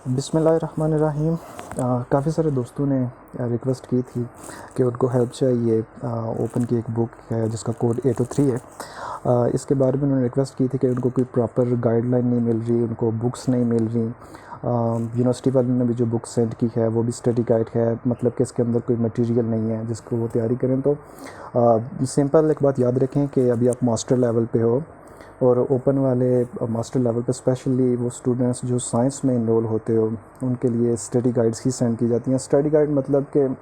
बिस्मिल्लाहिर्रहमानिर्रहीम। काफ़ी सारे दोस्तों ने रिक्वेस्ट की थी कि उनको हेल्प चाहिए। ओपन की एक बुक है जिसका कोड 803 है। इसके बारे में उन्होंने रिक्वेस्ट की थी कि उनको कोई प्रॉपर गाइडलाइन नहीं मिल रही, उनको बुक्स नहीं मिल रही। यूनिवर्सिटी वालों ने भी जो बुक सेंड की है वो भी स्टडी गाइड है, मतलब कि इसके अंदर कोई मटेरियल नहीं है जिसको वो तैयारी करें। तो सिंपल एक बात याद रखें कि अभी आप मास्टर लेवल पे हो, और ओपन वाले मास्टर लेवल पे स्पेशली वो स्टूडेंट्स जो साइंस में इनरोल होते हो उनके लिए स्टडी गाइड्स ही सेंड की जाती हैं। स्टडी गाइड मतलब कि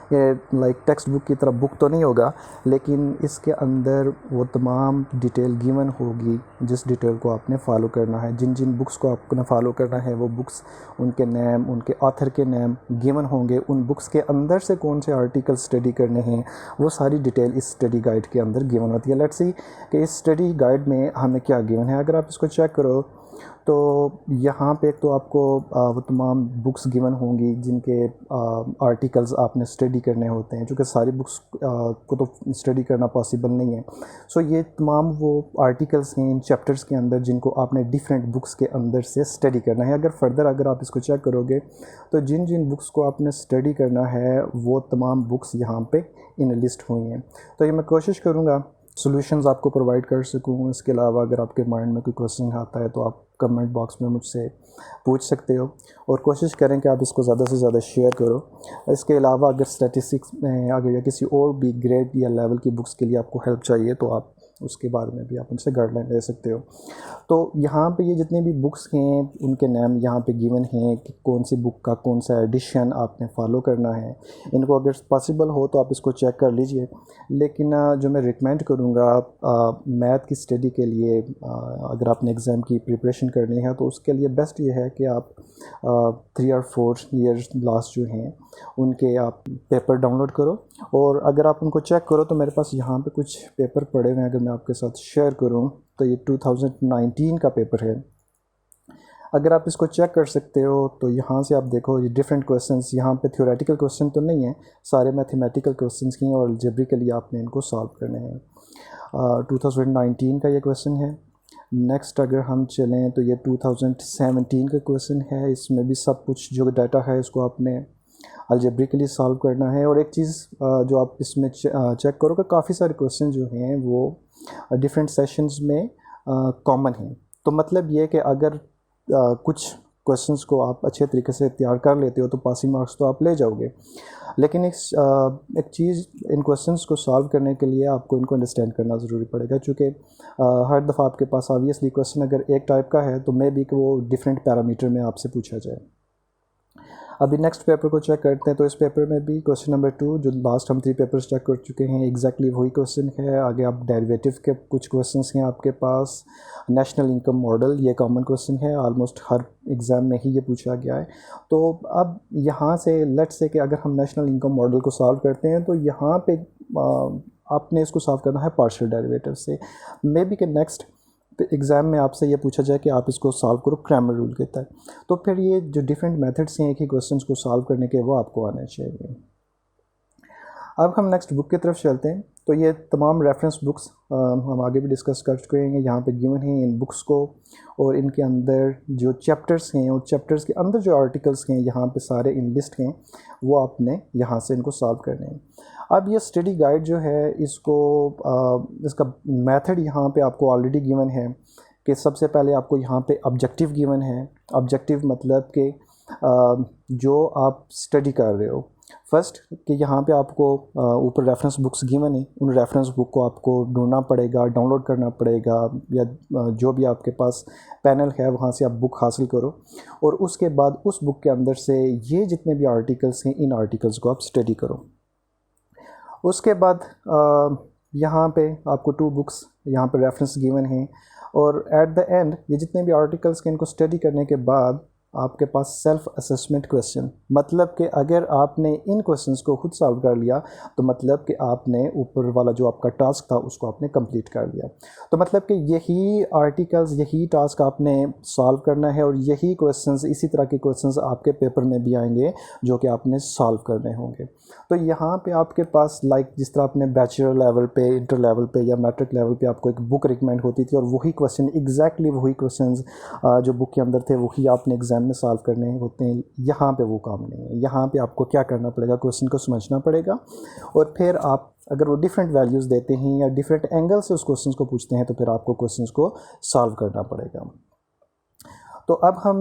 ये लाइक टेक्स्ट बुक की तरह बुक तो नहीं होगा, लेकिन इसके अंदर वो तमाम डिटेल गिवन होगी जिस डिटेल को आपने फॉलो करना है। जिन जिन बुक्स को आपने फॉलो करना है वो बुक्स, उनके नेम, उनके ऑथर के नेम गिवन होंगे। उन बुक्स के अंदर से कौन से आर्टिकल स्टडी करने हैं वो सारी डिटेल इस स्टडी गाइड के अंदर गिवन होती है। लेट्स सी कि इस स्टडी गाइड में हमें क्या गिवन है। अगर आप इसको चेक करो तो यहाँ पे तो आपको वो तमाम बुक्स गिवन होंगी जिनके आर्टिकल्स आपने स्टडी करने होते हैं, क्योंकि सारी बुक्स को तो स्टडी करना पॉसिबल नहीं है। सो ये तमाम वो आर्टिकल्स हैं इन चैप्टर्स के अंदर जिनको आपने डिफरेंट बुक्स के अंदर से स्टडी करना है। अगर आप इसको चेक करोगे तो जिन जिन बुक्स को आपने स्टडी करना है वो तमाम बुक्स यहाँ पे इन लिस्ट हुई हैं। तो ये मैं कोशिश करूँगा सॉल्यूशंस आपको प्रोवाइड कर सकूँ। इसके अलावा अगर आपके माइंड में कोई क्वेश्चन आता है तो आप कमेंट बॉक्स में मुझसे पूछ सकते हो, और कोशिश करें कि आप इसको ज़्यादा से ज़्यादा शेयर करो। इसके अलावा अगर स्टैटिस्टिक्स में अगर या किसी और भी ग्रेड या लेवल की बुक्स के लिए आपको हेल्प चाहिए तो आप उसके बारे में भी आप उनसे गाइडलाइन ले सकते हो। तो यहाँ पे ये जितने भी बुक्स हैं उनके नाम यहाँ पे गिवन हैं कि कौन सी बुक का कौन सा एडिशन आपने फॉलो करना है। इनको अगर पॉसिबल हो तो आप इसको चेक कर लीजिए। लेकिन जो मैं रिकमेंड करूँगा मैथ की स्टडी के लिए, अगर आपने एग्ज़ाम की प्रिपरेशन करनी है तो उसके लिए बेस्ट ये है कि आप 3 और 4 ईयर्स लास्ट जो हैं उनके आप पेपर डाउनलोड करो। और अगर आप उनको चेक करो तो मेरे पास यहाँ पे कुछ पेपर पड़े हुए हैं, अगर मैं आपके साथ शेयर करूँ तो ये 2019 का पेपर है। अगर आप इसको चेक कर सकते हो तो यहाँ से आप देखो ये डिफरेंट क्वेश्चंस, यहाँ पे थ्योरेटिकल क्वेश्चन तो नहीं है, सारे मैथमेटिकल क्वेश्चंस ही हैं और अलजेब्रिकली आपने इनको सॉल्व करने हैं। 2019 का ये क्वेश्चन है। नेक्स्ट अगर हम चलें तो ये 2017 का क्वेश्चन है। इसमें भी सब कुछ जो डाटा है इसको आपने अलजेब्रिकली सॉल्व करना है। और एक चीज़ जो आप इसमें चेक करोगे, काफ़ी सारे क्वेश्चन जो हैं वो डिफरेंट सेशंस में कॉमन हैं। तो मतलब ये कि अगर कुछ क्वेश्चंस को आप अच्छे तरीके से तैयार कर लेते हो तो पासिंग मार्क्स तो आप ले जाओगे। लेकिन एक चीज़, इन क्वेश्चंस को सॉल्व करने के लिए आपको इनको अंडरस्टैंड करना ज़रूरी पड़ेगा, क्योंकि हर दफ़ा आपके पास ऑब्वियसली क्वेश्चन अगर एक टाइप का है तो मे बी कि वो डिफरेंट पैरामीटर में आपसे पूछा जाए। अभी नेक्स्ट पेपर को चेक करते हैं। तो इस पेपर में भी क्वेश्चन नंबर 2 जो लास्ट हम 3 पेपर्स चेक कर चुके हैं एग्जैक्टली वही क्वेश्चन है। आगे आप डेरिवेटिव के कुछ क्वेश्चंस हैं आपके पास। नेशनल इनकम मॉडल, ये कॉमन क्वेश्चन है, ऑलमोस्ट हर एग्ज़ाम में ही ये पूछा गया है। तो अब यहाँ से लेट्स से कि अगर हम नेशनल इनकम मॉडल को सॉल्व करते हैं तो यहाँ पे आपने इसको सॉल्व करना है पार्शियल डेरिवेटिव से। मे बी कि नेक्स्ट एग्ज़ाम में आपसे ये पूछा जाए कि आप इसको सॉल्व करो क्रैमर रूल के तहत। तो फिर ये जो डिफरेंट मेथड्स हैं एक ही क्वेश्चन को सॉल्व करने के, वो आपको आने चाहिए। अब हम नेक्स्ट बुक की तरफ चलते हैं। तो ये तमाम रेफरेंस बुक्स हम आगे भी डिस्कस कर चुके हैं, यहाँ पे गिवन हैं इन बुक्स को, और इनके अंदर जो चैप्टर्स हैं और चैप्टर्स के अंदर जो आर्टिकल्स हैं यहाँ पे सारे इन लिस्ट हैं, वो आपने यहाँ से इनको सॉल्व करने हैं। अब ये स्टडी गाइड जो है इसको इसका मेथड यहाँ पे आपको ऑलरेडी गिवन है कि सबसे पहले आपको यहाँ पे ऑब्जेक्टिव गिवन है। ऑब्जेक्टिव मतलब कि जो आप स्टडी कर रहे हो, फर्स्ट कि यहाँ पे आपको ऊपर रेफरेंस बुक्स गिवन है, उन रेफरेंस बुक को आपको ढूंढना पड़ेगा, डाउनलोड करना पड़ेगा, या जो भी आपके पास पैनल है वहाँ से आप बुक हासिल करो। और उसके बाद उस बुक के अंदर से ये जितने भी आर्टिकल्स हैं इन आर्टिकल्स को आप स्टडी करो। उसके बाद यहाँ पे आपको 2 बुक्स यहाँ पे रेफरेंस गिवन हैं, और एट द एंड ये जितने भी आर्टिकल्स के इनको स्टडी करने के बाद आपके पास सेल्फ असेसमेंट क्वेश्चन, मतलब कि अगर आपने इन क्वेश्चंस को खुद सॉल्व कर लिया तो मतलब कि आपने ऊपर वाला जो आपका टास्क था उसको आपने कंप्लीट कर लिया। तो मतलब कि यही आर्टिकल्स, यही टास्क आपने सॉल्व करना है, और यही क्वेश्चंस, इसी तरह के क्वेश्चंस आपके पेपर में भी आएंगे जो कि आपने सॉल्व करने होंगे। तो यहाँ पे आपके पास जिस तरह आपने बैचलर लेवल पे, इंटर लेवल पे या मैट्रिक लेवल पे आपको एक बुक रिकमेंड होती थी और वही क्वेश्चन, एग्जैक्टली वही क्वेश्चंस जो बुक के अंदर थे वही आपने एग्जाम एग्ज़ाम में सॉल्व करने होते हैं, यहाँ पे वो काम नहीं है। यहाँ पे आपको क्या करना पड़ेगा, क्वेश्चन को समझना पड़ेगा और फिर आप अगर वो डिफरेंट वैल्यूज़ देते हैं या डिफरेंट एंगल से उस क्वेश्चन को पूछते हैं तो फिर आपको क्वेश्चन को सॉल्व करना पड़ेगा। तो अब हम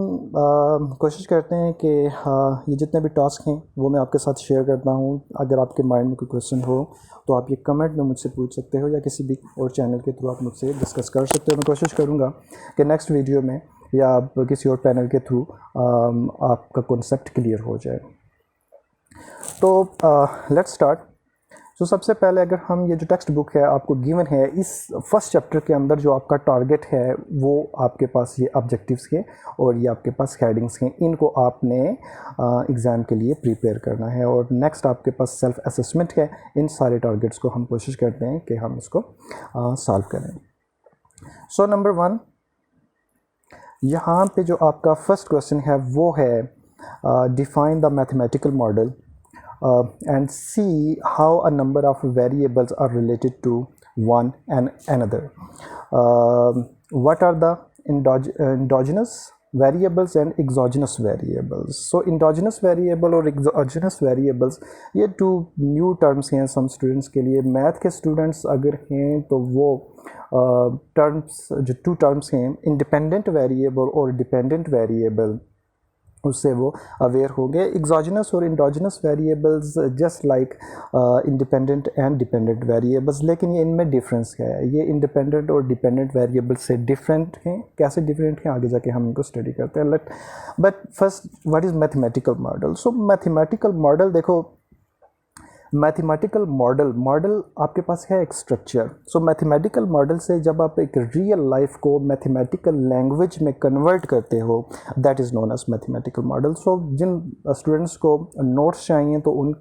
कोशिश करते हैं कि ये जितने भी टास्क हैं वो मैं आपके साथ शेयर करता हूँ। अगर आपके माइंड में कोई क्वेश्चन हो तो आप ये कमेंट में मुझसे पूछ सकते हो या किसी भी और चैनल के थ्रू आप मुझसे डिस्कस कर सकते हो। मैं कोशिश करूँगा कि नेक्स्ट वीडियो में या आप किसी और पैनल के थ्रू आपका कॉन्सेप्ट क्लियर हो जाए। तो लेट्स स्टार्ट। तो सबसे पहले अगर हम ये जो टेक्स्ट बुक है आपको गिवन है, इस फर्स्ट चैप्टर के अंदर जो आपका टारगेट है वो आपके पास ये ऑब्जेक्टिव्स हैं और ये आपके पास हेडिंग्स हैं। इनको आपने एग्ज़ाम के लिए प्रिपेयर करना है और नेक्स्ट आपके पास सेल्फ असेसमेंट है। इन सारे टारगेट्स को हम कोशिश करते हैं कि हम इसको सॉल्व करें। सो नंबर 1, यहाँ पे जो आपका फर्स्ट क्वेश्चन है वो है define the mathematical model and see how a number of variables are related to one and another. What are the endogenous variables and exogenous variables? So endogenous variable और exogenous variables ये 2 new terms हैं some students के लिए। Math के students अगर हैं तो वो टर्म्स जो 2 टर्म्स हैं इंडिपेंडेंट वेरिएबल और डिपेंडेंट वेरिएबल, उससे वो अवेयर होंगे। एग्जोजिनस और indigenous variables just like independent and dependent variables, लेकिन ये इनमें डिफरेंस है। ये इंडिपेंडेंट और डिपेंडेंट वेरिएबल्स से डिफरेंट हैं। कैसे डिफरेंट हैं आगे जाके हम इनको स्टडी करते हैं। But first what is mathematical model? So mathematical model, देखो मैथमेटिकल मॉडल आपके पास है एक स्ट्रक्चर। सो मैथमेटिकल मॉडल से जब आप एक रियल लाइफ को मैथमेटिकल लैंग्वेज में कन्वर्ट करते हो that is known as mathematical model. So जिन स्टूडेंट्स को नोट्स चाहिए तो उन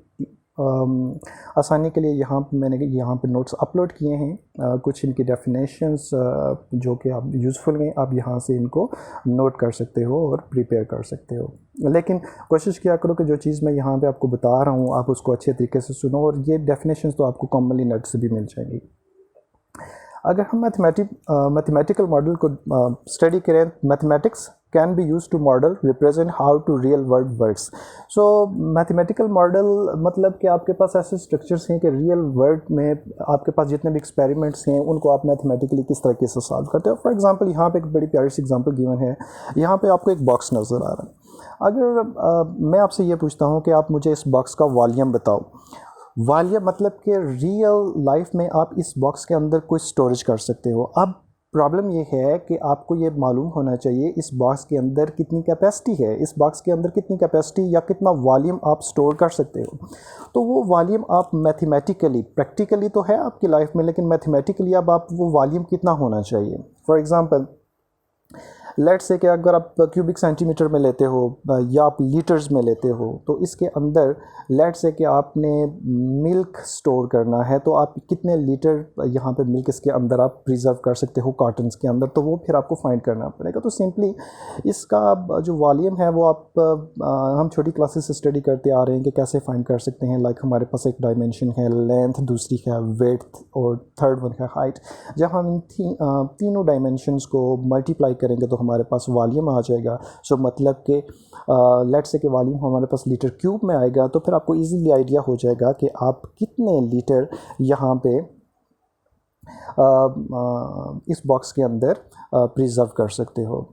आसानी के लिए मैंने यहाँ पे नोट्स अपलोड किए हैं। कुछ इनकी डेफिनेशंस जो कि आप यूज़फुल हैं, आप यहाँ से इनको नोट कर सकते हो और प्रिपेयर कर सकते हो। लेकिन कोशिश किया करो कि जो चीज़ मैं यहाँ पे आपको बता रहा हूँ आप उसको अच्छे तरीके से सुनो, और ये डेफिनेशंस तो आपको कॉमनली नेट से भी मिल जाएंगी। अगर हम मैथमेटिकल मॉडल को स्टडी करें, mathematics can be use to model represent how to real world words. So mathematical model मतलब कि आपके पास ऐसे स्ट्रक्चर्स हैं कि रियल वर्ल्ड में आपके पास जितने भी एक्सपेरिमेंट्स हैं उनको आप मैथमेटिकली किस तरीके से सॉल्व करते हो। फॉर एग्जांपल यहाँ पे एक बड़ी प्यारी सी एग्जांपल गिवन है। यहाँ पे आपको एक बॉक्स नज़र आ रहा है। अगर मैं आपसे ये पूछता हूँ कि आप मुझे इस बॉक्स का वॉल्यूम बताओ, वॉल्यूम मतलब कि रियल लाइफ में आप इस बॉक्स के अंदर कुछ स्टोरेज कर सकते हो। अब प्रॉब्लम ये है कि आपको ये मालूम होना चाहिए इस बॉक्स के अंदर कितनी कैपेसिटी है, इस बॉक्स के अंदर कितनी कैपेसिटी या कितना वॉल्यूम आप स्टोर कर सकते हो। तो वो वॉल्यूम आप मैथमेटिकली, प्रैक्टिकली तो है आपकी लाइफ में, लेकिन मैथमेटिकली अब आप वो वॉल्यूम कितना होना चाहिए। फॉर एग्ज़ाम्पल लेट्स से कि अगर आप क्यूबिक सेंटीमीटर में लेते हो या आप लीटर्स में लेते हो, तो इसके अंदर लेट्स से कि आपने मिल्क स्टोर करना है तो आप कितने लीटर यहाँ पे मिल्क इसके अंदर आप प्रिजर्व कर सकते हो कॉटन्स के अंदर, तो वो फिर आपको फाइंड करना पड़ेगा। तो सिंपली इसका जो वॉल्यूम है वो आप हम छोटी क्लासेस से स्टडी करते आ रहे हैं कि कैसे फाइंड कर सकते हैं। लाइक हमारे पास एक डायमेंशन है लेंथ, दूसरी है विड्थ और थर्ड वन है हाइट। जब हम इन तीनों डायमेंशंस को मल्टीप्लाई करेंगे तो हमारे पास वॉल्यूम आ जाएगा। सो मतलब कि लेट्स से कि वॉल्यूम हमारे पास लीटर क्यूब में आएगा, तो फिर आपको इजीली आइडिया हो जाएगा कि आप कितने लीटर यहाँ पे इस बॉक्स के अंदर प्रिजर्व कर सकते हो।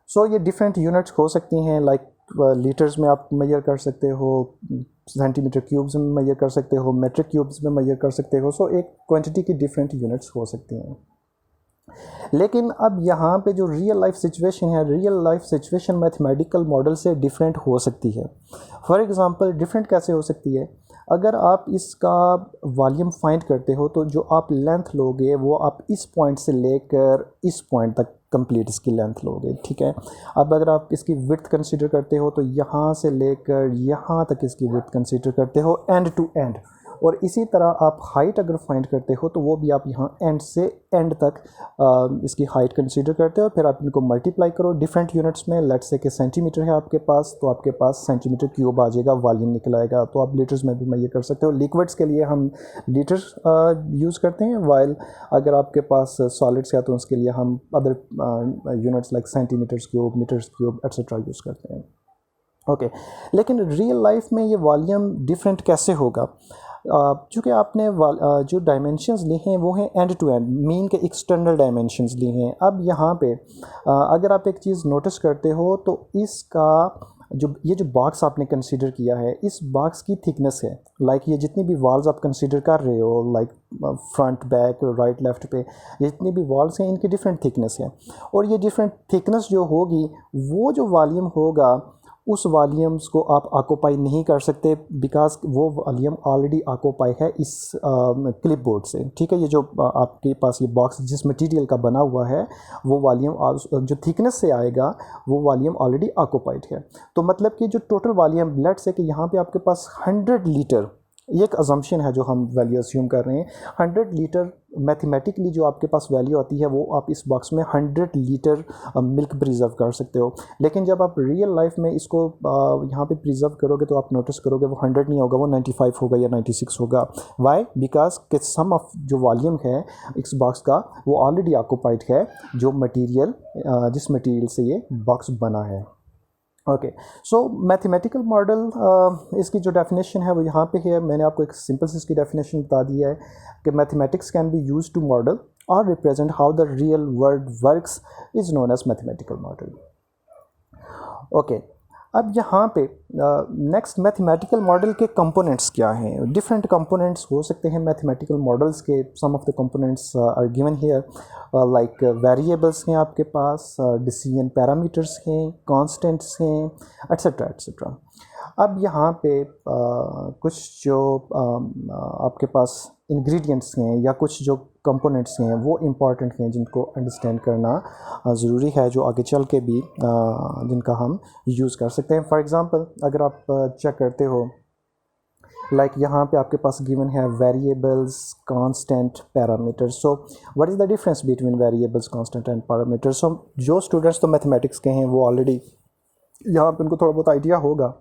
सो ये डिफरेंट यूनिट्स हो सकती हैं, लाइक लीटर्स में आप मेजर कर सकते हो, सेंटीमीटर क्यूब्स में मेजर कर सकते हो, मेट्रिक क्यूब्स में मेजर कर सकते हो। सो एक क्वांटिटी की डिफरेंट यूनिट्स हो सकती हैं। लेकिन अब यहाँ पे जो रियल लाइफ सिचुएशन है, real life situation mathematical model से डिफरेंट हो सकती है। फॉर एग्ज़ाम्पल डिफरेंट कैसे हो सकती है? अगर आप इसका वॉल्यूम फाइंड करते हो तो जो आप लेंथ लोगे वो आप इस पॉइंट से लेकर इस पॉइंट तक कंप्लीट इसकी लेंथ लोगे, ठीक है। अब अगर आप इसकी विड्थ कंसीडर करते हो तो यहाँ से लेकर यहाँ तक इसकी विड्थ कंसीडर करते हो एंड टू एंड। और इसी तरह आप हाइट अगर फाइंड करते हो तो वो भी आप यहाँ एंड से एंड तक इसकी हाइट कंसीडर करते हो, फिर आप इनको मल्टीप्लाई करो डिफरेंट यूनिट्स में। लेट्स से कि सेंटीमीटर है आपके पास, तो आपके पास सेंटीमीटर क्यूब आ जाएगा, वॉल्यूम निकल आएगा। तो आप लीटर्स में भी मैं ये कर सकते हो। लिक्विड्स के लिए हम लीटर यूज़ करते हैं, वाइल अगर आपके पास सॉलिड्स है तो उसके लिए हम other units like centimetres cube, metres cube etcetera use करते हैं। ओके लेकिन रियल लाइफ में ये वॉल्यूम डिफरेंट कैसे होगा? चूँकि आपने जो डायमेंशंस लिए हैं वो हैं एंड टू एंड, मीन के एक्सटर्नल डायमेंशंस लिए हैं। अब यहाँ पे अगर आप एक चीज़ नोटिस करते हो तो इसका जो बॉक्स आपने कंसीडर किया है, इस बॉक्स की थिकनेस है, लाइक ये जितनी भी वॉल्स आप कंसीडर कर रहे हो, like front back right left पे, ये जितनी भी वॉल्स हैं इनकी डिफरेंट थिकनेस है। और ये डिफरेंट थिकनेस जो होगी वो जो वॉल्यूम होगा उस वॉल्यूम्स को आप ऑक्यूपाई नहीं कर सकते, बिकॉज वो वॉल्यूम ऑलरेडी ऑक्यूपाई है इस क्लिपबोर्ड से। ठीक है, ये जो आपके पास ये बॉक्स जिस मटेरियल का बना हुआ है वो वॉल्यूम जो थिकनेस से आएगा वो वॉल्यूम ऑलरेडी ऑक्यूपाइड है। तो मतलब कि जो टोटल वॉल्यूम, लेट्स से कि यहाँ पे आपके पास 100 लीटर, ये एक अजम्पशन है जो हम वैल्यू अस्यूम कर रहे हैं, 100 लीटर मैथमेटिकली जो आपके पास वैल्यू आती है वो आप इस बॉक्स में 100 लीटर मिल्क प्रिजर्व कर सकते हो। लेकिन जब आप रियल लाइफ में इसको यहाँ पे प्रिजर्व करोगे तो आप नोटिस करोगे वो 100 नहीं होगा, वो 95 होगा या 96 होगा। वाई? बिकॉज कि सम ऑफ जो वॉल्यूम है इस बॉक्स का वो ऑलरेडी ऑक्यूपाइड है जो मटीरियल जिस मटीरियल से ये बॉक्स बना है। ओके, सो मैथमेटिकल मॉडल इसकी जो डेफिनेशन है वो यहाँ पे है। मैंने आपको एक सिंपल सी इसकी डेफिनेशन बता दी है कि mathematics can be use to model और represent how the real world works is known as mathematical model. Okay, अब यहाँ पे नेक्स्ट मैथमेटिकल मॉडल के कंपोनेंट्स क्या हैं? डिफरेंट कंपोनेंट्स हो सकते हैं मैथमेटिकल मॉडल्स के। Some of the components are given here, like variables हैं आपके पास, डिसीजन पैरामीटर्स हैं, कांस्टेंट्स हैं, एट्सेट्रा एट्सेट्रा। अब यहाँ पे कुछ जो आपके पास इंग्रेडिएंट्स हैं या कुछ जो कंपोनेंट्स हैं वो इम्पॉर्टेंट हैं जिनको अंडरस्टैंड करना ज़रूरी है, जो आगे चल के भी जिनका हम यूज़ कर सकते हैं। फॉर एग्ज़ाम्पल अगर आप चेक करते हो, लाइक यहाँ पे आपके पास गिवन है variables, constant, parameters. So what is the difference between variables, constant and parameters? So जो स्टूडेंट्स तो मैथमेटिक्स के हैं वो ऑलरेडी यहाँ पे उनको थोड़ा बहुत आइडिया होगा।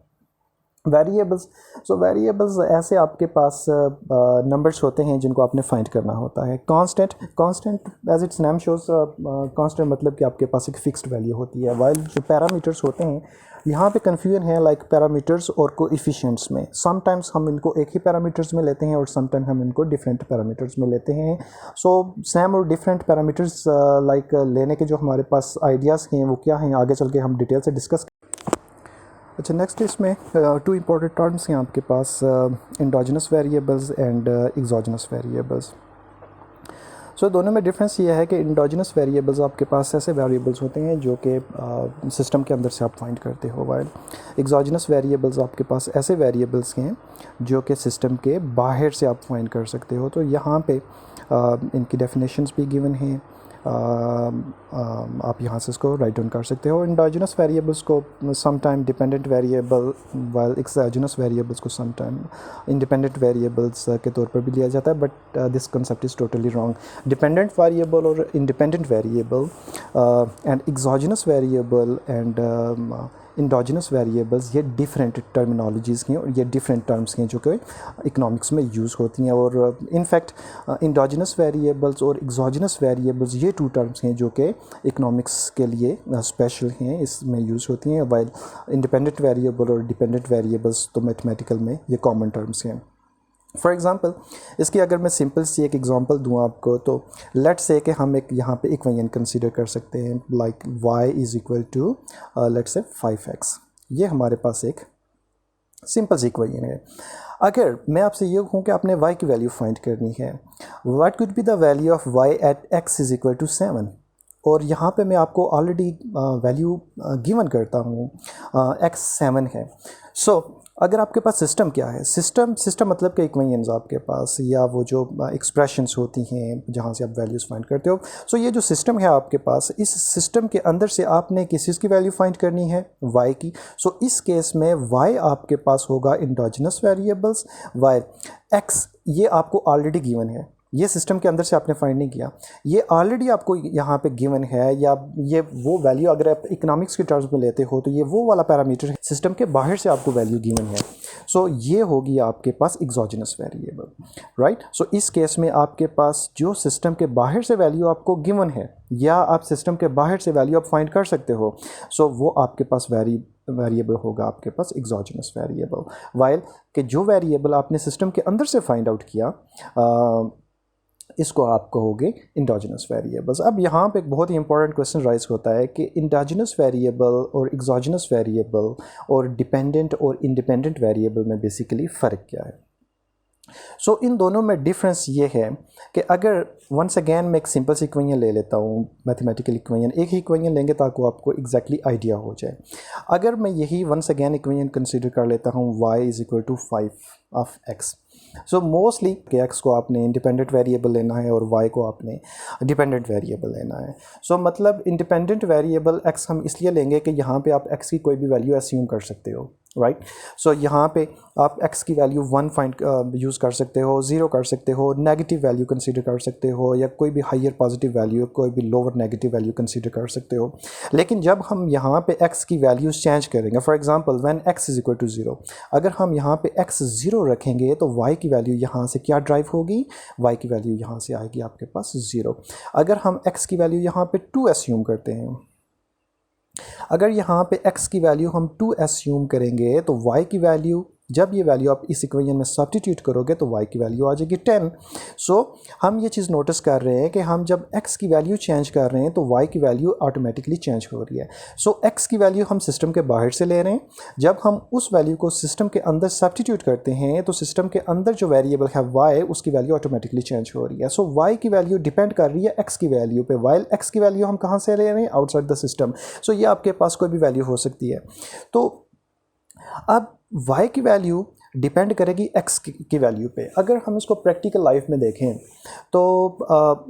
वेरिएबल्स, सो वेरिएबल्स ऐसे आपके पास नंबर्स होते हैं जिनको आपने फाइंड करना होता है। Constant as its name shows, constant मतलब कि आपके पास एक फिक्स्ड वैल्यू होती है। वाइल जो पैरामीटर्स होते हैं यहाँ पे कन्फ्यूजन है लाइक पैरामीटर्स और कोएफिशिएंट्स में। समटाइम्स हम इनको एक ही पैरामीटर्स में लेते हैं और समटाइम हम इनको डिफरेंट पैरामीटर्स में लेते हैं। सो सेम और डिफरेंट पैरामीटर्स लाइक लेने के जो हमारे पास आइडियाज़ हैं वो क्या हैं, आगे चल के हम डिटेल से डिस्कस। अच्छा, नेक्स्ट इसमें टू इम्पोर्टेंट टर्म्स हैं आपके पास, endogenous variables and exogenous variables. So दोनों में डिफरेंस ये है कि एंडोजेनस वेरिएबल्स आपके पास ऐसे वेरिएबल्स होते हैं जो कि सिस्टम के अंदर से आप फाइंड करते हो, वाइल एक्सोजेनस वेरिएबल्स आपके पास ऐसे वेरिएबल्स हैं जो कि सिस्टम के बाहर से आप फाइंड कर सकते हो। तो यहाँ पे इनकी डेफिनेशंस भी गिवन हैं, आप यहाँ से इसको राइट डाउन कर सकते हो। एंडोजेनस वेरिएबल्स को sometime dependent variable, while exogenous variables को समटाइम इंडिपेंडेंट वेरिएबल्स के तौर पर भी लिया जाता है, but this concept is totally wrong. Dependent variable और independent variable and exogenous variable and endogenous variables, ये डिफरेंट टर्मिनोलॉजीज़ हैं और ये डिफरेंट टर्म्स हैं जो कि इकोनॉमिक्स में यूज़ होती हैं। और इनफैक्ट इंडोजेनस वेरिएबल्स और एक्सोजेनस वेरिएबल्स ये टू टर्म्स हैं जो कि इकोनॉमिक्स के लिए स्पेशल हैं, इसमें यूज़ होती हैं। वाइल इंडिपेंडेंट वेरिएबल और डिपेंडेंट वेरिएबल्स तो मैथमेटिकल में ये कॉमन टर्म्स हैं। फॉर एग्ज़ाम्पल इसकी अगर मैं सिंपल सी एक एग्ज़ाम्पल दूँ आपको, तो लेट्स से कि हम एक यहाँ पे इक्वेशन कंसीडर कर सकते हैं, like y is equal to let's say 5x। ये हमारे पास एक सिंपल सी इक्वेशन है। अगर मैं आपसे ये कहूँ कि आपने y की वैल्यू फाइंड करनी है, what could be the value of y at x is equal to 7, और यहाँ पे मैं आपको ऑलरेडी वैल्यू गिवन करता हूँ, x 7 है। सो अगर आपके पास सिस्टम क्या है, सिस्टम मतलब कि इक्वेशंस आपके पास या वो जो एक्सप्रेशंस होती हैं जहाँ से आप वैल्यूज़ फाइंड करते हो। सो ये जो सिस्टम है आपके पास, इस सिस्टम के अंदर से आपने किस चीज़ की वैल्यू फाइंड करनी है, y की। सो इस केस में y आपके पास होगा इंडोजिनस वेरिएबल्स, वाइल x ये आपको ऑलरेडी गिवन है, ये सिस्टम के अंदर से आपने फाइंड नहीं किया, ये ऑलरेडी आपको यहाँ पे गिवन है, या ये वो वैल्यू अगर आप इकोनॉमिक्स के टर्म्स में लेते हो तो ये वो वाला पैरामीटर है, सिस्टम के बाहर से आपको वैल्यू गिवन है। सो ये होगी आपके पास एग्जोजेनस वेरिएबल, राइट। सो इस केस में आपके पास जो सिस्टम के बाहर से वैल्यू आपको गिवन है या आप सिस्टम के बाहर से वैल्यू आप फाइंड कर सकते हो, सो वो आपके पास वेरिएबल होगा आपके पास एग्जोजेनस वेरिएबल। वाइल कि जो वेरिएबल आपने सिस्टम के अंदर से फाइंड आउट किया इसको आप कहोगे इंडोजिनस वेरिएबल्स। अब यहाँ पे एक बहुत ही इंपॉर्टेंट क्वेश्चन राइज होता है कि इंडोजिनस वेरिएबल और एग्जोजिनस वेरिएबल और डिपेंडेंट और इंडिपेंडेंट वेरिएबल में बेसिकली फ़र्क क्या है। सो इन दोनों में डिफरेंस ये है कि अगर वंस अगेन मैं एक सिंपल सी इक्वेशन ले लेता हूँ, मैथमेटिकल इक्वेशन, एक ही इक्वेशन लेंगे ताकि आपको एग्जैक्टली आइडिया हो जाए। अगर मैं यही वंस अगेन इक्वेशन कंसीडर कर लेता हूँ y = 5 of x, so mostly कि x को आपने इंडिपेंडेंट वेरिएबल लेना है और y को आपने डिपेंडेंट वेरिएबल लेना है। सो मतलब इंडिपेंडेंट वेरिएबल x हम इसलिए लेंगे कि यहाँ पे आप x की कोई भी वैल्यू एज्यूम कर सकते हो, राइट। सो यहाँ पे आप x की वैल्यू 1 फाइंड यूज़ कर सकते हो, 0 कर सकते हो, नेगेटिव वैल्यू कंसीडर कर सकते हो, या कोई भी हायर पॉजिटिव वैल्यू, कोई भी लोअर नेगेटिव वैल्यू कंसीडर कर सकते हो। लेकिन जब हम यहाँ पे x की वैल्यूज़ चेंज करेंगे, फॉर एग्जांपल व्हेन x = 0, अगर हम यहाँ पे x 0 रखेंगे तो y की वैल्यू यहाँ से क्या ड्राइव होगी, y की वैल्यू यहाँ से आएगी आपके पास 0। अगर हम x की वैल्यू यहाँ पे 2 एस्यूम करते हैं, अगर यहाँ पे x की वैल्यू हम 2 एस्यूम करेंगे तो y की वैल्यू, जब ये वैल्यू आप इस इक्वेशन में सब्स्टिट्यूट करोगे तो y की वैल्यू आ जाएगी 10। सो हम ये चीज़ नोटिस कर रहे हैं कि हम जब x की वैल्यू चेंज कर रहे हैं तो y की वैल्यू ऑटोमेटिकली चेंज हो रही है। सो x की वैल्यू हम सिस्टम के बाहर से ले रहे हैं, जब हम उस वैल्यू को सिस्टम के अंदर सब्स्टिट्यूट करते हैं तो सिस्टम के अंदर जो वेरिएबल है y, उसकी वैल्यू ऑटोमेटिकली चेंज हो रही है। सो y की वैल्यू डिपेंड कर रही है x की वैल्यू पे, वाइल x की वैल्यू हम कहाँ से ले रहे हैं, आउटसाइड द सिस्टम। सो ये आपके पास कोई भी वैल्यू हो सकती है। तो अब y की वैल्यू डिपेंड करेगी x की वैल्यू पे। अगर हम इसको प्रैक्टिकल लाइफ में देखें तो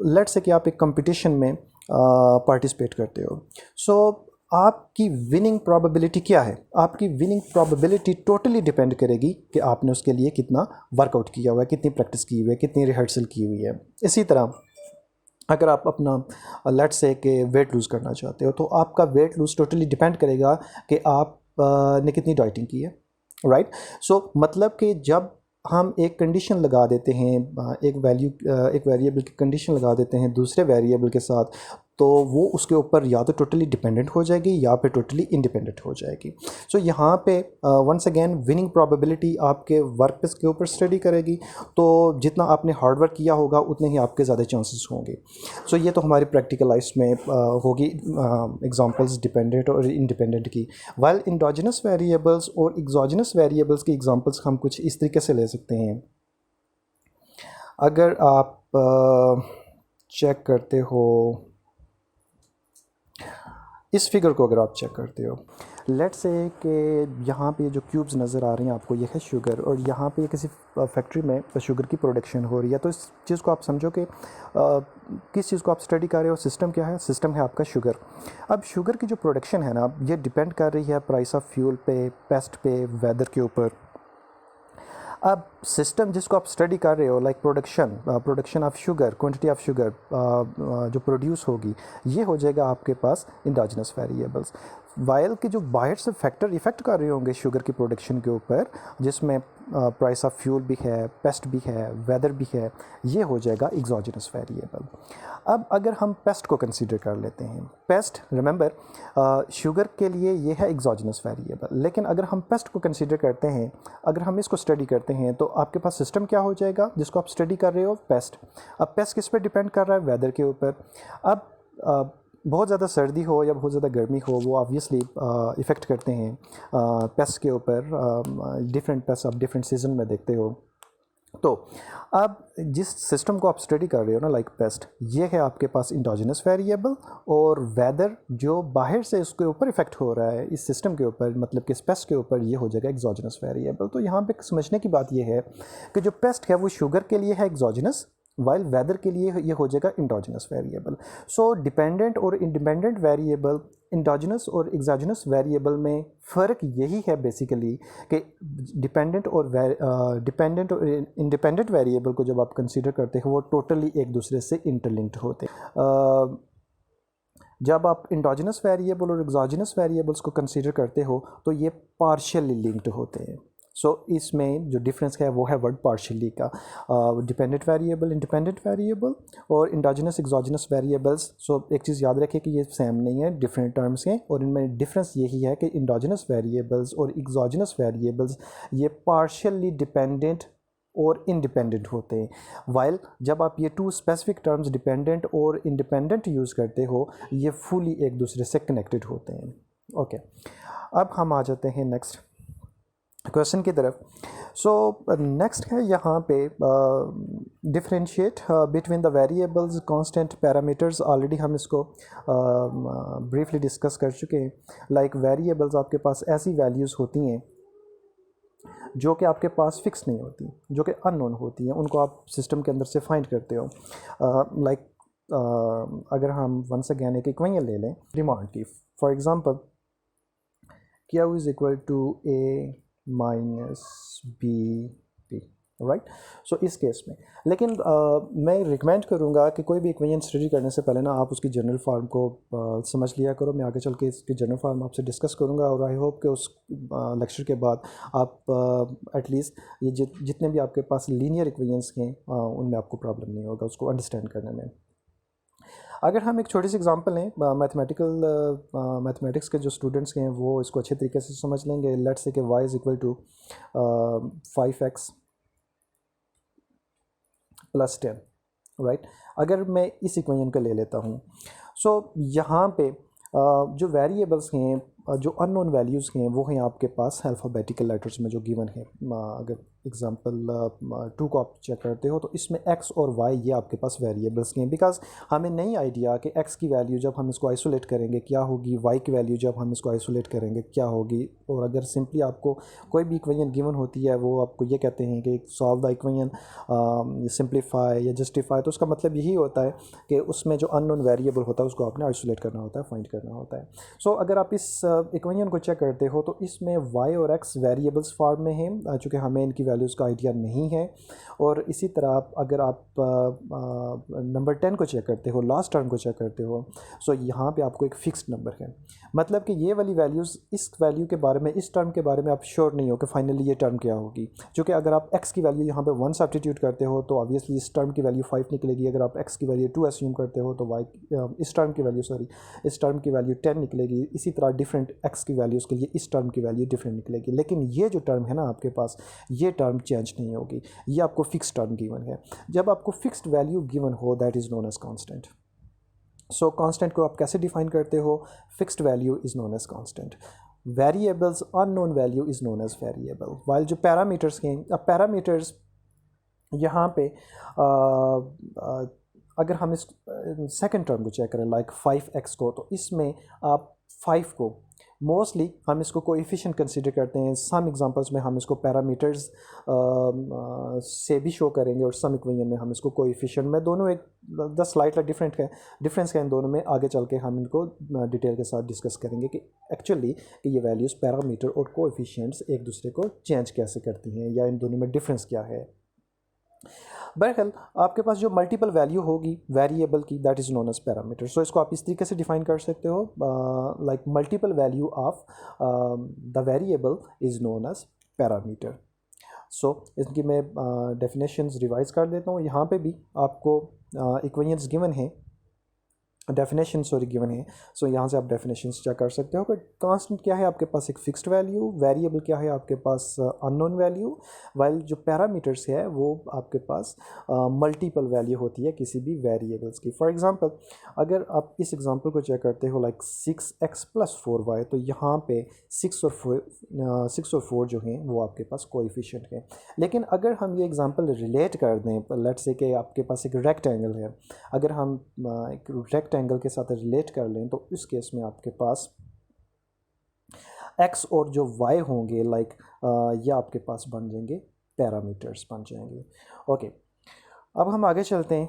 लेट्स से कि आप एक कंपटीशन में पार्टिसिपेट करते हो। सो आपकी विनिंग प्रोबेबिलिटी क्या है, आपकी विनिंग प्रोबेबिलिटी टोटली डिपेंड करेगी कि आपने उसके लिए कितना वर्कआउट किया हुआ है, कितनी प्रैक्टिस की हुई है, कितनी रिहर्सल की हुई है। इसी तरह अगर आप अपना लेट्स से कि वेट लूज़ करना चाहते हो तो आपका वेट लूज़ टोटली डिपेंड करेगा कि आप ने कितनी डाइटिंग की है, राइट। सो मतलब कि जब हम एक कंडीशन लगा देते हैं, एक वेरिएबल की कंडीशन लगा देते हैं दूसरे वेरिएबल के साथ, तो वो उसके ऊपर या तो टोटली डिपेंडेंट हो जाएगी या फिर टोटली इंडिपेंडेंट हो जाएगी। सो यहाँ पे वंस अगेन विनिंग प्रोबेबिलिटी आपके वर्क के ऊपर स्टडी करेगी, तो जितना आपने हार्ड वर्क किया होगा उतने ही आपके ज़्यादा चांसेस होंगे। सो ये तो हमारी प्रैक्टिकल लाइफ में होगी एग्जांपल्स डिपेंडेंट और इंडिपेंडेंट की। वाइल इंडोजिनस वेरिएबल्स और एग्जोजिनस वेरिएबल्स की एग्जांपल्स हम कुछ इस तरीके से ले सकते हैं। अगर आप चेक करते हो इस फिगर को, अगर आप चेक करते हो, लेट्स से कि यहाँ पे जो क्यूब्स नज़र आ रही हैं आपको, ये है शुगर, और यहाँ पे किसी फैक्ट्री में शुगर की प्रोडक्शन हो रही है। तो इस चीज़ को आप समझो कि किस चीज़ को आप स्टडी कर रहे हो, सिस्टम क्या है, सिस्टम है आपका शुगर। अब शुगर की जो प्रोडक्शन है ना, ये डिपेंड कर रही है प्राइस ऑफ फ्यूल पे, पेस्ट पे, वेदर के ऊपर। अब सिस्टम जिसको आप स्टडी कर रहे हो, like production of sugar, quantity of sugar जो प्रोड्यूस होगी, ये हो जाएगा आपके पास इंडोजिनस वेरिएबल्स। वाइल के जो बाहर से फैक्टर इफ़ेक्ट कर रहे होंगे शुगर की प्रोडक्शन के ऊपर, जिसमें प्राइस ऑफ फ्यूल भी है, पेस्ट भी है, वेदर भी है, ये हो जाएगा एग्जोजिनस वेरिएबल। अब अगर हम पेस्ट को कंसीडर कर लेते हैं, पेस्ट रिमेंबर शुगर के लिए ये है एग्जोजिनस वेरिएबल, लेकिन अगर हम पेस्ट को कंसीडर करते हैं, अगर हम इसको स्टडी करते हैं तो आपके पास सिस्टम क्या हो जाएगा जिसको आप स्टडी कर रहे हो, पेस्ट। अब पेस्ट किस पे डिपेंड कर रहा है, वेदर के ऊपर। अब बहुत ज़्यादा सर्दी हो या बहुत ज़्यादा गर्मी हो, वो ऑब्वियसली इफ़ेक्ट करते हैं पेस्ट के ऊपर। डिफरेंट पेस्ट आप डिफरेंट सीज़न में देखते हो। तो अब जिस सिस्टम को आप स्टडी कर रहे हो ना, लाइक पेस्ट, ये है आपके पास इंडोजिनस वेरिएबल, और वेदर जो बाहर से उसके ऊपर इफेक्ट हो रहा है इस सिस्टम के ऊपर, मतलब कि इस पेस्ट के ऊपर, ये हो जाएगा एक्सोजिनस वेरिएबल। तो यहाँ पे समझने की बात ये है कि जो पेस्ट है वो शुगर के लिए है एक्सोजिनस, वाइल वेदर के लिए ये हो जाएगा इंडोजिनस वेरिएबल। सो डिपेंडेंट और इंडिपेंडेंट वेरिएबल, इंडोजिनस और एक्सोजिनस वेरिएबल में फ़र्क यही है बेसिकली कि डिपेंडेंट और इंडिपेंडेंट वेरिएबल को जब आप कंसीडर करते हो वो टोटली एक दूसरे से इंटरलिंक्ड होते हैं। जब आप इंडोजिनस वेरिएबल और एक्सोजिनस वेरिएबल्स को कंसीडर करते हो तो ये पार्शियली लिंक्ड होते हैं। सो इसमें जो डिफरेंस है वो है वर्ड पार्शियली का। डिपेंडेंट वेरिएबल, इंडिपेंडेंट वेरिएबल और इंडोजिनस एक्सोजिनस वेरिएबल्स। सो एक चीज़ याद रखें कि ये सेम नहीं है, डिफरेंट टर्म्स हैं, और इनमें डिफरेंस यही है कि इंडोजिनस वेरिएबल्स और एक्सोजिनस वेरिएबल्स ये पार्शियली डिपेंडेंट और इंडिपेंडेंट होते हैं, वाइल जब आप ये टू स्पेसिफिक टर्म्स डिपेंडेंट और इंडिपेंडेंट यूज़ करते हो ये फुली एक दूसरे से कनेक्टेड होते हैं। ओके, अब हम आ जाते हैं नेक्स्ट क्वेश्चन की तरफ। सो नेक्स्ट है यहाँ पे differentiate between the variables constant parameters. Already हम इसको ब्रीफली डिस्कस कर चुके हैं। लाइक वेरिएबल्स आपके पास ऐसी वैल्यूज़ होती हैं जो कि आपके पास फिक्स नहीं होती, जो कि अननोन होती हैं, उनको आप सिस्टम के अंदर से फाइंड करते हो। लाइक अगर हम वंस अगेन एक इक्वेशन ले लें डिमांड की, for example Q is equal to A minus B P, right. So इस केस में लेकिन मैं रिकमेंड करूँगा कि कोई भी इक्वेशन स्टडी करने से पहले ना आप उसकी जनरल फॉर्म को समझ लिया करो। मैं आगे चल के इसकी जनरल फॉर्म आपसे डिस्कस करूँगा, और आई होप कि उस लेक्चर के बाद आप एटलीस्ट ये जितने भी आपके पास लीनियर इक्वेशंस हैं उनमें आपको प्रॉब्लम नहीं होगा उसको अंडरस्टैंड करने में। अगर हम एक छोटी सी एग्जांपल लें, मैथमेटिक्स के जो स्टूडेंट्स हैं वो इसको अच्छे तरीके से समझ लेंगे। लेट्स से कि y is equal to 5x plus 10, right. अगर मैं इस इक्वेशन को ले लेता हूँ, सो यहाँ पे जो वेरिएबल्स हैं, जो अननोन वैल्यूज़ हैं वो हैं आपके पास अल्फ़ाबेटिकल लेटर्स में जो गिवन है। अगर एग्जांपल 2 को आप चेक करते हो तो इसमें x और y ये आपके पास वेरिएबल्स हैं, बिकॉज हमें नहीं आइडिया कि x की वैल्यू जब हम इसको आइसोलेट करेंगे क्या होगी, y की वैल्यू जब हम इसको आइसोलेट करेंगे क्या होगी। और अगर सिंपली आपको कोई भी इक्वेशन गिवन होती है वो आपको ये कहते हैं कि सॉल्व द इक्वेशन, सिंप्लीफाई या जस्टिफाई, तो उसका मतलब यही होता है कि उसमें जो अननोन वेरिएबल होता है उसको आपने आइसोलेट करना होता है, फाइंड करना होता है। सो अगर आप इस इक्वेशन को चेक करते हो तो इसमें y और x वेरिएबल्स फॉर्म में हैं, चूँकि हमें इनकी वैल्यूज़ का आइडिया नहीं है। और इसी तरह अगर आप नंबर 10 को चेक करते हो, लास्ट टर्म को चेक करते हो, सो यहाँ पे आपको एक फ़िक्स्ड नंबर है, मतलब कि ये वाली वैल्यूज़ इस वैल्यू के बारे में, इस टर्म के बारे में आप श्योर नहीं हो कि फाइनली ये टर्म क्या होगी। चूँकि अगर आप x की वैल्यू यहाँ पे 1 सब्स्टिट्यूट करते हो तो ऑब्वियसली इस टर्म की वैल्यू 5 निकलेगी। अगर आप x की वैल्यू 2 अस्यूम करते हो तो इस टर्म की वैल्यू 10 निकलेगी। इसी तरह डिफरेंट x की वैल्यूज़ के लिए इस टर्म की वैल्यू डिफरेंट निकलेगी। लेकिन ये जो टर्म है ना आपके पास, ये टर्म चेंज नहीं होगी, ये आपको फिक्स टर्म गिवन है। जब आपको फिक्स्ड वैल्यू गिवन हो that is known as constant. So constant को आप कैसे डिफाइन करते हो? Fixed value is known as constant, variables unknown value is known as variable, while जो पैरामीटर्स हैं, अब पैरामीटर्स यहाँ पे अगर हम इस सेकंड टर्म को चेक करें लाइक 5x को, तो इसमें आप 5 को मोस्टली हम इसको कोएफिशिएंट कंसीडर करते हैं। सम एग्जांपल्स में हम इसको पैरामीटर्स से भी शो करेंगे और सम इक्वेशन में हम इसको कोएफिशिएंट में, दोनों एक द स्लाइटली डिफरेंस है इन दोनों में। आगे चल के हम इनको डिटेल के साथ डिस्कस करेंगे कि एक्चुअली कि ये वैल्यूज़ पैरामीटर और कोएफिशिएंट्स एक दूसरे को चेंज कैसे करती हैं या इन दोनों में डिफरेंस क्या है। बहरहाल आपके पास जो मल्टीपल वैल्यू होगी वेरिएबल की that is known as parameter. So इसको आप इस तरीके से डिफाइन कर सकते हो, like multiple value of the variable is known as parameter. So इसकी मैं डेफिनेशंस रिवाइज कर देता हूँ। यहाँ पे भी आपको इक्वेशंस गिवन हैं डेफिनेशन सॉरी गिवन है। सो यहाँ से आप डेफिनेशन चेक कर सकते हो कि कांस्टेंट क्या है आपके पास एक फिक्स्ड वैल्यू, वेरिएबल क्या है आपके पास अननोन वैल्यू, वाइल जो पैरामीटर्स है वो आपके पास मल्टीपल वैल्यू होती है किसी भी वेरिएबल्स की। फॉर एग्जांपल अगर आप इस एग्जांपल को चेक करते हो लाइक 6x+4y, तो यहाँ पे 6 और 4 जो हैं वो आपके पास कोएफिशिएंट है। लेकिन अगर हम ये एग्जांपल रिलेट कर दें, लेट्स से कि आपके पास एक रेक्टेंगल है, अगर हम एक रेक्टेंगल के साथ रिलेट कर लें तो इस केस में आपके पास x और जो y होंगे लाइक ये आपके पास बन जाएंगे पैरामीटर्स बन जाएंगे। ओके, अब हम आगे चलते हैं।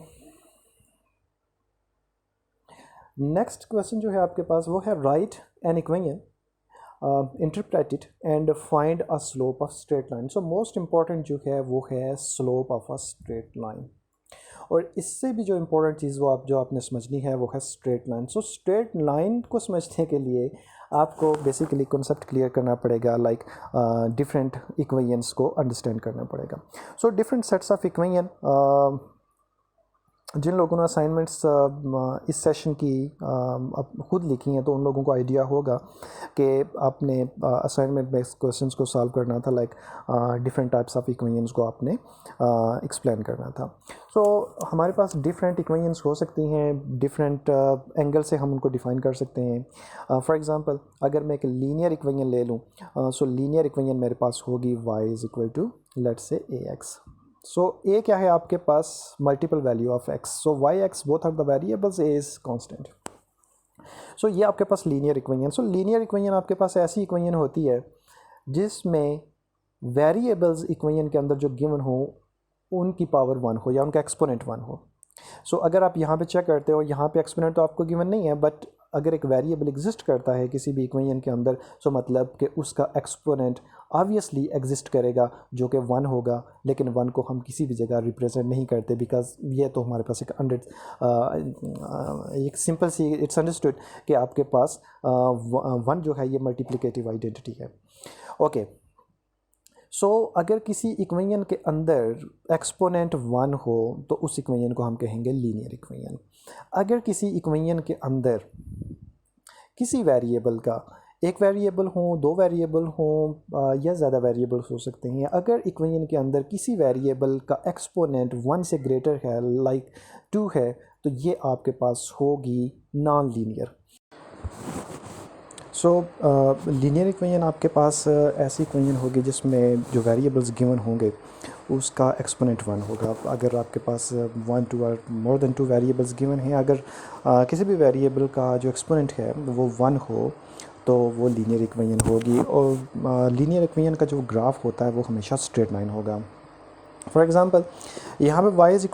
नेक्स्ट क्वेश्चन जो है आपके पास वो है right an equation interpret it and find a slope of straight line. So most important जो है वो है slope of a straight line, और इससे भी जो इम्पोर्टेंट चीज़ वो जो आपने समझनी है वो है straight line. So straight line को समझने के लिए आपको बेसिकली कॉन्सेप्ट क्लियर करना पड़ेगा, लाइक डिफरेंट इक्वेशंस को अंडरस्टैंड करना पड़ेगा। So different sets of equation, जिन लोगों ने असाइनमेंट्स इस सेशन की अब खुद लिखी हैं तो उन लोगों को आइडिया होगा कि आपने असाइनमेंट में क्वेश्चंस को सॉल्व करना था, like different types of equations को आपने एक्सप्लेन करना था। सो हमारे पास डिफरेंट इक्वेशंस हो सकती हैं, डिफरेंट एंगल से हम उनको डिफ़ाइन कर सकते हैं। फॉर एग्जांपल अगर मैं एक लीनियर इक्वेशन ले लूँ, सो लीनियर इक्वेशन मेरे पास होगी y = let's say ax। So a क्या है आपके पास multiple value of x, so y x both are the variables, a is constant. So ये आपके पास linear equation. So linear equation आपके पास ऐसी इक्वेशन होती है जिसमें वेरिएबल्स इक्वेशन के अंदर जो गिवन हो उनकी पावर 1 हो या उनका एक्सपोनेंट 1 हो। सो अगर आप यहाँ पे चेक करते हो, यहाँ पे एक्सपोनेंट तो आपको गिवन नहीं है, बट अगर एक वेरिएबल एग्जिस्ट करता है किसी भी इक्वेशन के अंदर, सो मतलब कि उसका एक्सपोनेंट ऑब्वियसली एग्जिस्ट करेगा जो कि 1 होगा, लेकिन 1 को हम किसी भी जगह रिप्रेजेंट नहीं करते बिकॉज ये तो हमारे पास एक सिंपल सी इट्स अंडरस्टूड कि आपके पास 1 जो है ये मल्टीप्लिकेटिव आइडेंटिटी है। ओके, सो अगर किसी इक्वेशन के अंदर एक्सपोनेंट 1 हो तो उस इक्वेशन को हम कहेंगे लीनियर इक्वेशन। अगर किसी इक्वेशन के अंदर किसी वेरिएबल का एक वेरिएबल हो, 2 वेरिएबल हो या ज़्यादा वेरिएबल्स हो सकते हैं, अगर इक्वेशन के अंदर किसी वेरिएबल का एक्सपोनेंट 1 से ग्रेटर है लाइक 2 है, तो ये आपके पास होगी नॉन लीनियर। सो लीनियर इक्वेशन आपके पास ऐसी इक्वेशन होगी जिसमें जो वेरिएबल्स गिवन होंगे उसका एक्सपोनेंट 1 होगा। अगर आपके पास 1, 2 और मोर देन 2 वेरिएबल्स गिवन हैं, अगर किसी भी वेरिएबल का जो एक्सपोनेंट है वो 1 हो तो वो लीनियर इक्वेशन होगी, और लीनियर इक्वेशन का जो ग्राफ होता है वो हमेशा स्ट्रेट लाइन होगा। फॉर एग्ज़ाम्पल यहाँ पे y =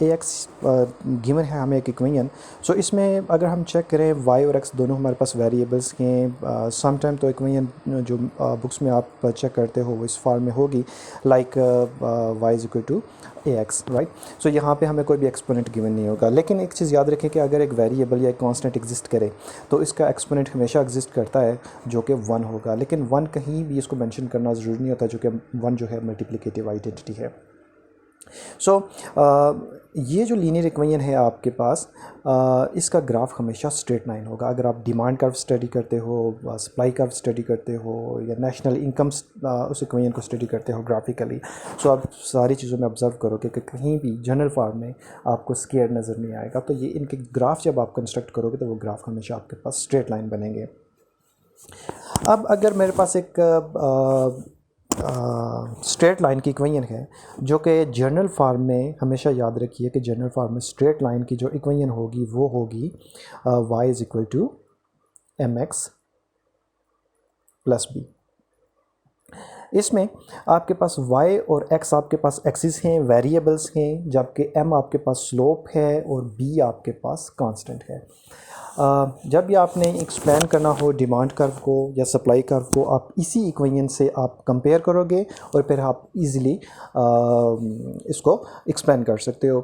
ax गिवन है हमें एक इक्वेशन। सो इसमें अगर हम चेक करें y और x दोनों हमारे पास वेरिएबल्स हैं। सम टाइम तो इक्वेशन जो बुक्स में आप चेक करते हो वो इस फॉर्म में होगी like y = ax, right. So यहाँ पे हमें कोई भी एक्सपोनेंट गिवन नहीं होगा, लेकिन एक चीज़ याद रखें कि अगर एक वेरिएबल या एक कांस्टेंट एग्जिस्ट करे तो इसका एक्सपोनेंट हमेशा एग्जिस्ट करता है जो कि 1 होगा, लेकिन 1 कहीं भी इसको मेंशन करना ज़रूरी नहीं होता, जो कि 1 जो है मल्टीप्लिकेटिव आइडेंटिटी है। सो ये जो लीनियर इक्वेशन है आपके पास इसका ग्राफ हमेशा स्ट्रेट लाइन होगा। अगर आप डिमांड कर्व स्टडी करते हो, सप्लाई कर्व स्टडी करते हो या नेशनल इनकम उस इक्वेशन को स्टडी करते हो ग्राफिकली, सो आप सारी चीज़ों में ऑब्जर्व करोगे कि कहीं भी जनरल फॉर्म में आपको स्क्वायर नज़र नहीं आएगा। तो ये इनके ग्राफ जब आप कंस्ट्रक्ट करोगे तो वो ग्राफ हमेशा आपके पास स्ट्रेट लाइन बनेंगे। अब अगर मेरे पास एक स्ट्रेट लाइन की इक्वेशन है जो कि जनरल फॉर्म में, हमेशा याद रखिए कि जनरल फॉर्म में स्ट्रेट लाइन की जो इक्वेशन होगी वो होगी y = mx + b। इसमें आपके पास y और x आपके पास एक्सिस हैं, वेरिएबल्स हैं, जबकि m आपके पास स्लोप है और b आपके पास कांस्टेंट है। जब भी आपने एक्सप्लेन करना हो डिमांड कर्व को या सप्लाई कर्व को, आप इसी इक्वेशन से आप कंपेयर करोगे और फिर आप इजीली इसको एक्सप्लेन कर सकते हो।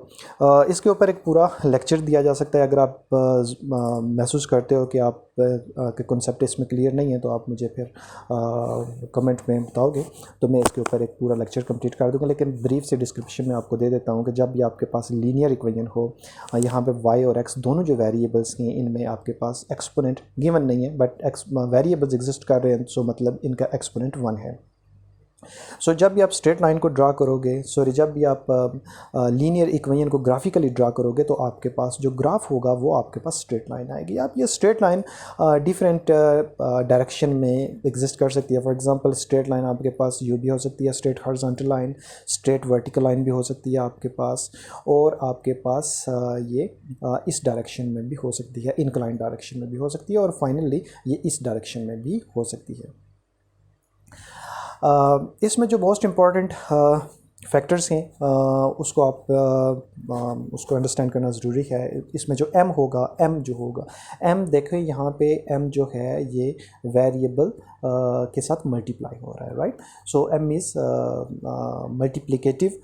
इसके ऊपर एक पूरा लेक्चर दिया जा सकता है अगर आप महसूस करते हो कि आप के कॉन्सेप्ट इसमें क्लियर नहीं है तो आप मुझे फिर कमेंट में बताओगे तो मैं इसके ऊपर एक पूरा लेक्चर कंप्लीट कर दूंगा। लेकिन ब्रीफ से डिस्क्रिप्शन में आपको दे देता हूँ कि जब भी आपके पास लीनियर इक्वेशन हो, यहाँ पे y और x दोनों जो वेरिएबल्स हैं इनमें आपके पास एक्सपोनेंट गिवन नहीं है बट वेरिएबल्स एग्जिस्ट कर रहे हैं, सो मतलब इनका एक्सपोनेंट 1 है। सो जब भी आप स्ट्रेट लाइन को ड्रा करोगे, जब भी आप लीनियर इक्वेशन को ग्राफिकली ड्रा करोगे तो आपके पास जो ग्राफ होगा वो आपके पास स्ट्रेट लाइन आएगी। आप ये स्ट्रेट लाइन डिफरेंट डायरेक्शन में एग्जिस्ट कर सकती है। फॉर एग्जांपल स्ट्रेट लाइन आपके पास यू भी हो सकती है, straight horizontal line, straight vertical line भी हो सकती है आपके पास, और आपके पास ये इस डायरेक्शन में भी हो सकती है, इंक्लाइन डायरेक्शन में भी हो सकती है, और फाइनली ये इस डायरेक्शन में भी हो सकती है। इसमें जो मोस्ट इम्पॉर्टेंट फैक्टर्स हैं उसको आप उसको अंडरस्टैंड करना ज़रूरी है। इसमें जो m होगा, m जो होगा, m देखो यहाँ पे m जो है ये वेरिएबल के साथ मल्टीप्लाई हो रहा है, right. So m is multiplicative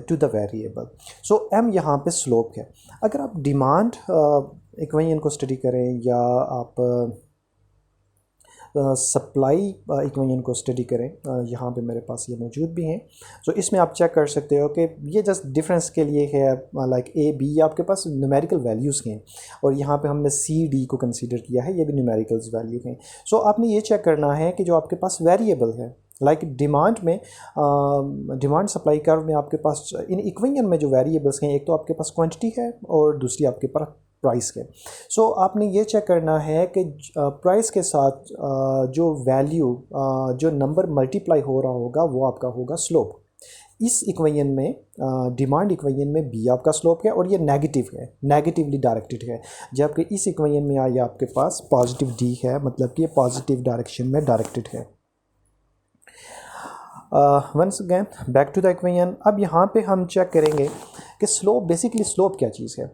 to the variable. So m यहाँ पे स्लोप है। अगर आप डिमांड इक्वेशन को स्टडी करें या आप सप्लाई इक्वेशन को स्टडी करें, यहाँ पे मेरे पास ये मौजूद भी हैं। सो इसमें आप चेक कर सकते हो कि ये जस्ट डिफरेंस के लिए है, लाइक ए बी आपके पास न्यूमेरिकल वैल्यूज़ हैं, और यहाँ पे हमने सी डी को कंसीडर किया है, ये भी न्यूमेरिकल्स वैल्यू हैं। सो आपने ये चेक करना है कि जो आपके पास वेरिएबल है, लाइक डिमांड में डिमांड सप्लाई कर्व में आपके पास इन इक्वेशन में जो वेरिएबल्स हैं, एक तो आपके पास क्वांटिटी है और दूसरी आपके पास प्राइस के। सो आपने ये चेक करना है कि प्राइस के साथ जो वैल्यू जो नंबर मल्टीप्लाई हो रहा होगा वो आपका होगा स्लोप। इस इक्वेशन में डिमांड इक्वेशन में बी आपका स्लोप है और ये नेगेटिव है, नेगेटिवली डायरेक्टेड है, जबकि इस इक्वेशन में आया आपके पास पॉजिटिव डी है, मतलब कि ये पॉजिटिव डायरेक्शन में डायरेक्टेड है। Once again back to the equation. अब यहाँ पे हम चेक करेंगे कि स्लोप, बेसिकली स्लोप क्या चीज़ है।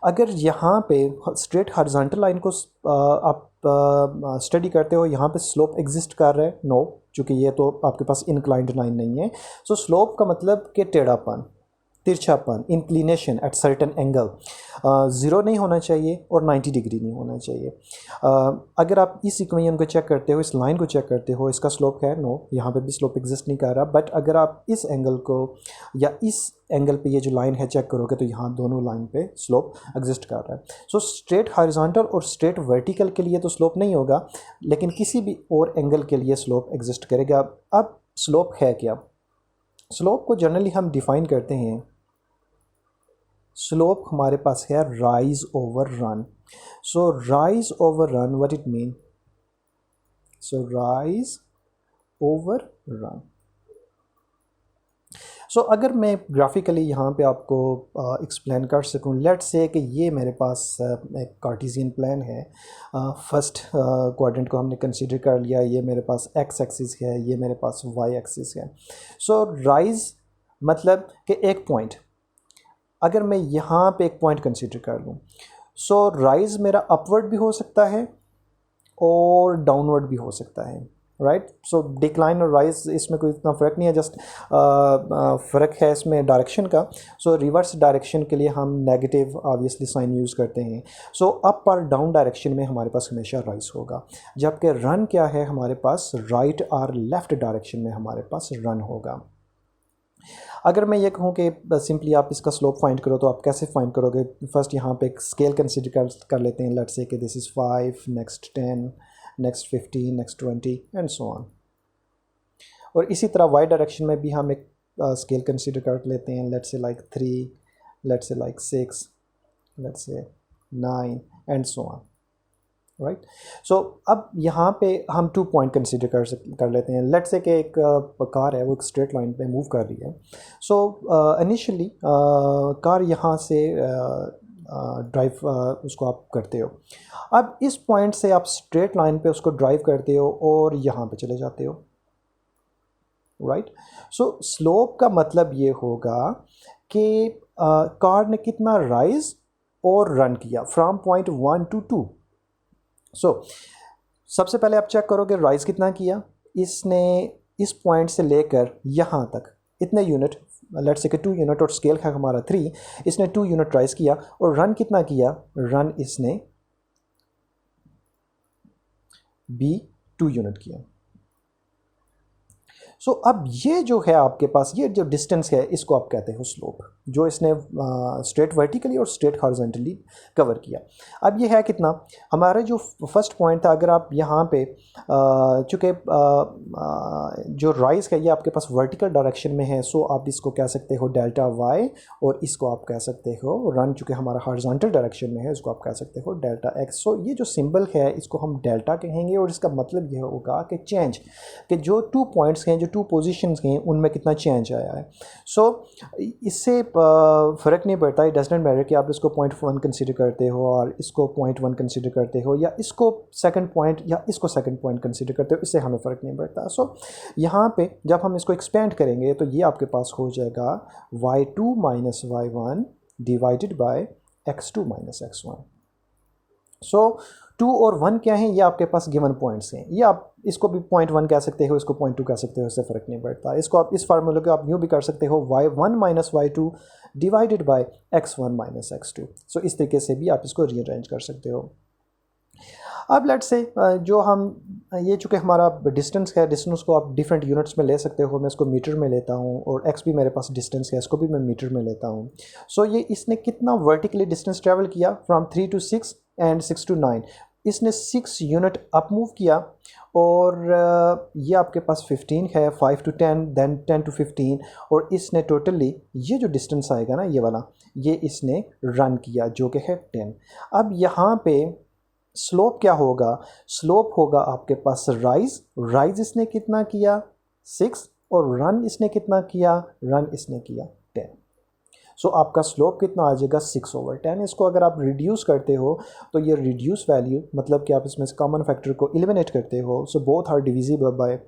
अगर यहाँ पे स्ट्रेट हॉरिजॉन्टल लाइन को आप स्टडी करते हो, यहाँ पे स्लोप एग्जिस्ट कर रहा है? नो, चूँकि ये तो आपके पास इंक्लाइंड लाइन नहीं है। सो स्लोप का मतलब कि टेढ़ापन, तिरछापन, इंक्लिनेशन एट सर्टेन एंगल 0 नहीं होना चाहिए और 90 डिग्री नहीं होना चाहिए। अगर आप इस इक्वेशन को चेक करते हो, इस लाइन को चेक करते हो, इसका स्लोप है? नो, यहाँ पे भी स्लोप एग्जिस्ट नहीं कर रहा। बट अगर आप इस एंगल को या इस एंगल पे ये जो लाइन है चेक करोगे तो यहाँ दोनों लाइन पे स्लोप एग्जिस्ट कर रहा है। सो स्ट्रेट हॉरिजॉन्टल और स्ट्रेट वर्टिकल के लिए तो स्लोप नहीं होगा, लेकिन किसी भी और एंगल के लिए स्लोप एग्जिस्ट करेगा। अब स्लोप है क्या? स्लोप को जनरली हम डिफाइन करते हैं, स्लोप हमारे पास है rise over run. So rise over run, what it mean? So rise over run. So अगर मैं ग्राफिकली यहाँ पे आपको एक्सप्लेन कर सकूँ, लेट्स से कि ये मेरे पास एक कार्टेशियन प्लान है। फर्स्ट क्वाड्रेंट को हमने कंसीडर कर लिया, ये मेरे पास एक्स एक्सिस है, ये मेरे पास वाई एक्सिस है। सो राइज मतलब कि एक पॉइंट, अगर मैं यहाँ पे एक पॉइंट कंसीडर कर लूँ, सो राइज मेरा अपवर्ड भी हो सकता है और डाउनवर्ड भी हो सकता है, राइट। सो डिक्लाइन और राइज इसमें कोई इतना फ़र्क नहीं है, जस्ट फ़र्क है इसमें डायरेक्शन का। सो रिवर्स डायरेक्शन के लिए हम नेगेटिव ऑब्वियसली साइन यूज़ करते हैं। सो अप और डाउन डायरेक्शन में हमारे पास हमेशा राइज होगा, जबकि रन क्या है हमारे पास, राइट और लेफ़्ट डायरेक्शन में हमारे पास रन होगा। अगर मैं ये कहूँ कि सिंपली आप इसका स्लोप फाइंड करो तो आप कैसे फाइंड करोगे? फर्स्ट यहाँ पे एक स्केल कंसीडर कर लेते हैं। लेट्स से कि this is 5, next 10, next 15, next 20 and so on. और इसी तरह वाई डायरेक्शन में भी हम एक स्केल कंसीडर कर लेते हैं। Let's say like 3, let's say like 6, let's say 9 and so on, right. So अब यहाँ पे हम 2 पॉइंट कंसीडर कर लेते हैं। लेट्स से कि एक कार है, वो एक स्ट्रेट लाइन पे मूव कर रही है। सो इनिशियली कार यहाँ से ड्राइव उसको आप करते हो। अब इस पॉइंट से आप स्ट्रेट लाइन पे उसको ड्राइव करते हो और यहाँ पे चले जाते हो, राइट। सो स्लोप का मतलब ये होगा कि कार ने कितना राइज और रन किया फ्रॉम पॉइंट 1 to 2। सो सबसे पहले आप चेक करोगे राइज कितना किया इसने, इस पॉइंट से लेकर यहाँ तक इतने यूनिट, लेट्स से कि 2 यूनिट और स्केल है हमारा 3, इसने 2 यूनिट राइज किया। और रन कितना किया? रन इसने B 2 यूनिट की है। सो अब ये जो है आपके पास, ये जो डिस्टेंस है इसको आप कहते हो स्लोप, जो इसने स्ट्रेट वर्टिकली और स्ट्रेट हॉरिजॉन्टली कवर किया। अब ये है कितना, हमारा जो फर्स्ट पॉइंट था, अगर आप यहाँ पे चूँकि जो राइज है ये आपके पास वर्टिकल डायरेक्शन में है, सो आप इसको कह सकते हो डेल्टा वाई, और इसको आप कह सकते हो रन, चूँकि हमारा हॉरिजॉन्टल डायरेक्शन में है, इसको आप कह सकते हो डेल्टा एक्स। सो ये जो सिंबल है इसको हम डेल्टा कहेंगे, और इसका मतलब ये होगा कि चेंज, कि जो 2 पॉइंट्स हैं, जो 2 पोजीशंस हैं, उनमें कितना चेंज आया है। सो इससे फ़र्क नहीं पड़ता, इट डज नॉट मैटर कि आप इसको 0.1 कंसीडर करते हो और इसको 0.1 कंसीडर करते हो, या इसको सेकंड पॉइंट या इसको सेकंड पॉइंट कंसीडर करते हो, इससे हमें फ़र्क नहीं पड़ता। सो यहाँ पे जब हम इसको एक्सपेंड करेंगे तो ये आपके पास हो जाएगा y2 minus y1 divided by x2 minus x1। सो 2 और 1 क्या है, ये आपके पास गिवन पॉइंट्स हैं, ये आप इसको भी 0.1 कह सकते हो, इसको 0.2 कह सकते हो, इससे फ़र्क नहीं पड़ता। इसको आप इस फार्मूले को आप यूँ भी कर सकते हो, y1 minus y2 divided by x1 minus x2। सो इस तरीके से भी आप इसको रीअरेंज कर सकते हो। अब लेट्स से जो हम ये चूँकि हमारा डिस्टेंस है, डिस्टेंस को आप डिफरेंट यूनिट्स में ले सकते हो, मैं इसको मीटर में लेता हूँ, और x भी मेरे पास डिस्टेंस है, इसको भी मैं मीटर में लेता हूँ। सो ये इसने कितना वर्टिकली डिस्टेंस ट्रैवल किया, फ्रॉम 3 to 6 एंड 6 to 9, इसने 6 यूनिट अप मूव किया, और ये आपके पास 15 है, 5 to 10, देन 10 to 15, और इसने टोटली ये जो डिस्टेंस आएगा ना, ये वाला, ये इसने रन किया, जो कि है 10। अब यहाँ पे स्लोप क्या होगा, स्लोप होगा आपके पास राइज इसने कितना किया 6, और रन इसने कितना किया, रन इसने किया 10। सो आपका स्लोप कितना आ जाएगा 6/10। इसको अगर आप रिड्यूस करते हो तो ये रिड्यूस वैल्यू, मतलब कि आप इसमें से कॉमन फैक्टर को एलिमिनेट करते हो, so both are divisible by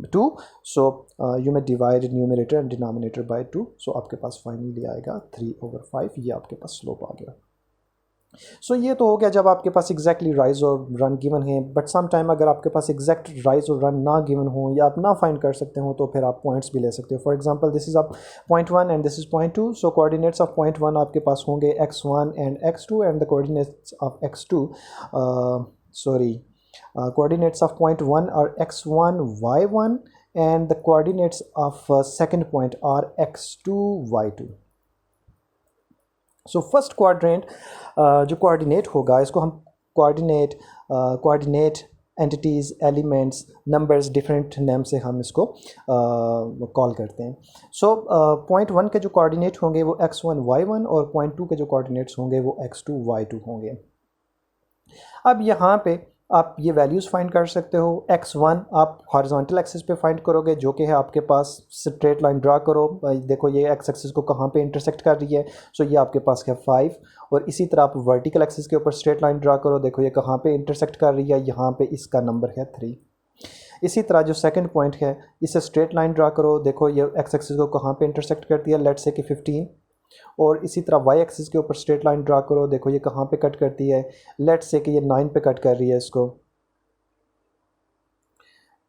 2, so you में divide numerator and denominator by 2, so आपके पास फाइनली आएगा 3/5, ये आपके पास स्लोप आ गया। सो ये तो हो गया जब आपके पास एग्जैक्टली राइज और रन गिवन है, बट सम टाइम अगर आपके पास एग्जैक्ट राइज और रन ना गिवन हो, या आप ना फाइंड कर सकते हो, तो फिर आप पॉइंट्स भी ले सकते हो। फॉर एग्जांपल दिस इज आप 0.1 and this is 0.2, so coordinates of 0.1 आपके पास होंगे x1 and x2, and the coordinates of x2 coordinates of point 1 are x1 y1, and the coordinates of second point are x2 y2। So first quadrant जो coordinate होगा, इसको हम coordinate entities, elements, numbers, different name से हम इसको call करते हैं। So point 1 के जो कोऑर्डिनेट होंगे वो x1 y1, और पॉइंट 2 के जो कोऑर्डिनेट्स होंगे वो x2 y2 होंगे। अब यहाँ पे आप ये वैल्यूज़ फाइंड कर सकते हो। x1 आप हॉरिजॉन्टल एक्सिस पे फाइंड करोगे, जो कि है आपके पास, स्ट्रेट लाइन ड्रा करो, देखो ये x एक्सिस को कहाँ पे इंटरसेक्ट कर रही है, सो ये आपके पास है 5। और इसी तरह आप वर्टिकल एक्सिस के ऊपर स्ट्रेट लाइन ड्रा करो, देखो ये कहाँ पे इंटरसेक्ट कर रही है, यहाँ पे इसका नंबर है 3। इसी तरह जो सेकंड पॉइंट है, इसे स्ट्रेट लाइन ड्रा करो, देखो ये x एक्सिस को कहाँ पे इंटरसेक्ट करती है, लेट्स से कि 15। और इसी तरह y एक्सिस के ऊपर स्ट्रेट लाइन ड्रा करो, देखो ये कहाँ पे कट करती है, लेट्स से कि ये 9 पे कट कर रही है इसको,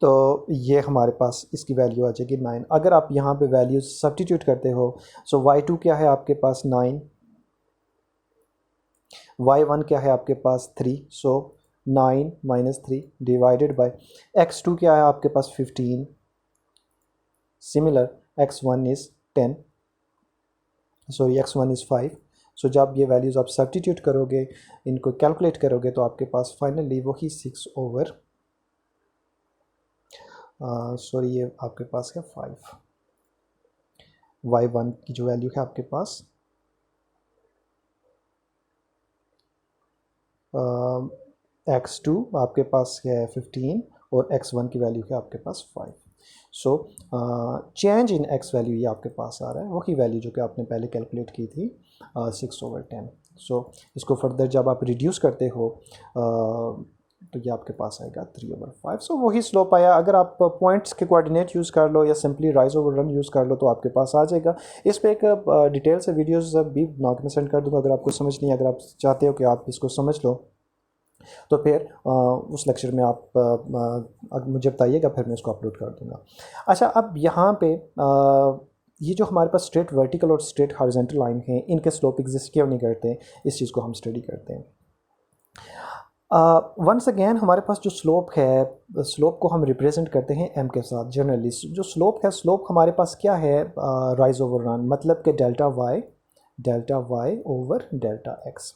तो ये हमारे पास इसकी वैल्यू आ जाएगी 9। अगर आप यहाँ पे वैल्यूज सब्स्टिट्यूट करते हो, सो y2 क्या है आपके पास 9, y1 क्या है आपके पास 3, सो 9 माइनस 3 डिवाइडेड बाय x2 क्या है आपके पास 15, similar x1 is 10, so x1 is 5। सो जब ये वैल्यूज़ आप सब्स्टिट्यूट करोगे, इनको कैलकुलेट करोगे, तो आपके पास फाइनली वही 6/, सॉरी ये आपके पास है 5। y1 की जो वैल्यू है आपके पास x2 आपके पास है 15, और x1 की वैल्यू है आपके पास 5। So change in x value ये आपके पास आ रहा है, वही वैल्यू जो कि आपने पहले कैलकुलेट की थी 6/10। सो इसको फर्दर जब आप रिड्यूस करते हो तो ये आपके पास आएगा 3/5। सो वही स्लोप आया। अगर आप पॉइंट्स के कोऑर्डिनेट यूज़ कर लो या simply rise over run use कर लो तो आपके पास आ जाएगा। इस पर एक डिटेल से वीडियोस भी ब्लॉग में सेंड कर दूँगा, अगर आपको समझ नहीं, अगर आप चाहते हो कि आप इसको समझ लो तो फिर उस लेक्चर में आप मुझे बताइएगा, फिर मैं इसको अपलोड कर दूँगा। अच्छा, अब यहाँ पे ये जो हमारे पास स्ट्रेट वर्टिकल और स्ट्रेट हॉरिजॉन्टल लाइन है, इनके स्लोप एग्जिस्ट क्यों नहीं करते, इस चीज़ को हम स्टडी करते हैं। वंस अगेन हमारे पास जो स्लोप है, स्लोप को हम रिप्रेजेंट करते हैं एम के साथ जनरली। जो स्लोप है, स्लोप हमारे पास क्या है, राइज ओवर रन, मतलब कि delta y over delta x.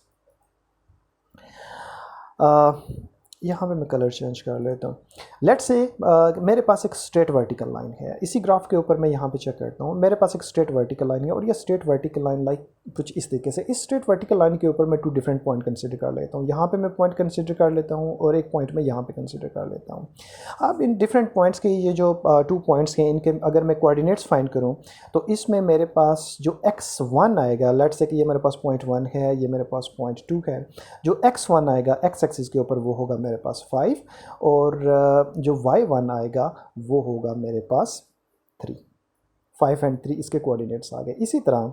यहाँ पे मैं कलर चेंज कर लेता हूँ। लेट्स से मेरे पास एक स्ट्रेट वर्टिकल लाइन है, इसी ग्राफ के ऊपर मैं यहाँ पे चेक करता हूँ। मेरे पास एक स्ट्रेट वर्टिकल लाइन है और ये स्ट्रेट वर्टिकल लाइन लाइक कुछ इस तरीके से, इस स्ट्रेट वर्टिकल लाइन के ऊपर मैं 2 डिफरेंट पॉइंट कंसिडर कर लेता हूँ। यहाँ पे मैं पॉइंट कंसिडर कर लेता हूँ और एक पॉइंट मैं यहाँ पे कंसिडर कर लेता हूँ। अब इन डिफरेंट पॉइंट्स के ये जो 2 पॉइंट्स हैं, इनके अगर मैं कोऑर्डिनेट्स फाइंड करूँ तो इसमें मेरे पास जो x1 आएगा, लेट्स से कि ये मेरे पास पॉइंट 1 है, ये मेरे पास पॉइंट 2 है। जो x1 आएगा x एक्सिस के ऊपर वो होगा मेरे पास 5 और जो y1 आएगा वो होगा मेरे पास 3। 5 एंड 3 इसके कोऑर्डिनेट्स आ गए। इसी तरह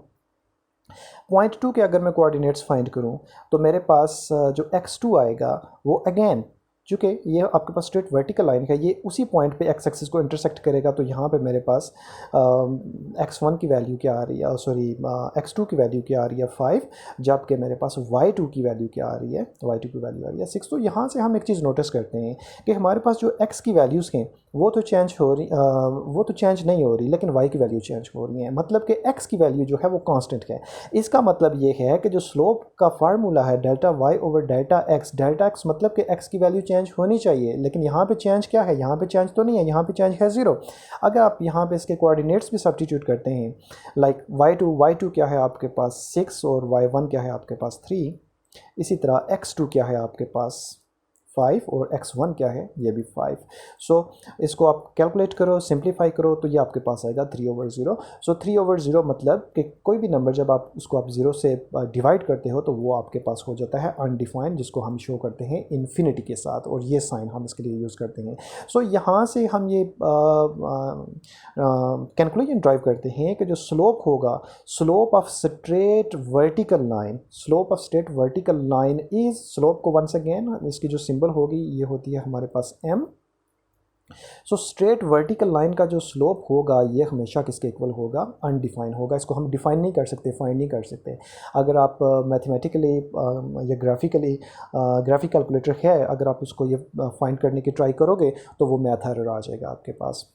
पॉइंट 2 के अगर मैं कोऑर्डिनेट्स फाइंड करूं तो मेरे पास जो x2 आएगा वो अगेन, चूँकि ये आपके पास स्ट्रेट वर्टिकल लाइन है, ये उसी पॉइंट पे x एक्सिस को इंटरसेक्ट करेगा। तो यहाँ पे मेरे पास x1 की वैल्यू क्या आ रही है, सॉरी x2 की वैल्यू क्या आ रही है 5, जबकि मेरे पास y2 की वैल्यू क्या आ रही है, y2 की वैल्यू आ रही है 6। तो यहाँ से हम एक चीज़ नोटिस करते हैं कि हमारे पास जो x की वैल्यूज़ हैं वो तो चेंज नहीं हो रही, लेकिन y की वैल्यू चेंज हो रही है। मतलब कि x की वैल्यू जो है वो कांस्टेंट है। इसका मतलब ये है कि जो स्लोप का फार्मूला है delta y over delta x मतलब कि x की वैल्यू चेंज होनी चाहिए, लेकिन यहाँ पे चेंज क्या है, यहाँ पे चेंज तो नहीं है, यहाँ पे चेंज है 0। अगर आप यहाँ पे इसके कोऑर्डिनेट्स भी सब्स्टिट्यूट करते हैं, लाइक y2 क्या है आपके पास 6 और y1 क्या है आपके पास 3, इसी तरह x2 क्या है आपके पास 5 और x1 क्या है, ये भी 5। सो इसको आप कैलकुलेट करो, सिंप्लीफाई करो तो ये आपके पास आएगा 3/0। सो 3/0 मतलब कि कोई भी नंबर जब आप उसको आप 0 से डिवाइड करते हो तो वो आपके पास हो जाता है अनडिफाइंड, जिसको हम शो करते हैं इन्फिनिटी के साथ, और ये साइन हम इसके लिए यूज़ करते हैं। सो यहाँ से हम ये कैलकुलेशन ड्राइव करते हैं कि जो स्लोप होगा, slope of straight vertical line is, slope को वंस अगेन इसकी जो सिंबल होगी ये होती है हमारे पास m। So straight vertical line का जो स्लोप होगा ये हमेशा किसके इक्वल होगा, अनडिफाइन होगा। इसको हम डिफाइन नहीं कर सकते, फाइंड नहीं कर सकते। अगर आप मैथमेटिकली या ग्राफिक कैलकुलेटर है, अगर आप उसको ये फाइंड करने की ट्राई करोगे तो वो मैथ एरर आ जाएगा आपके पास।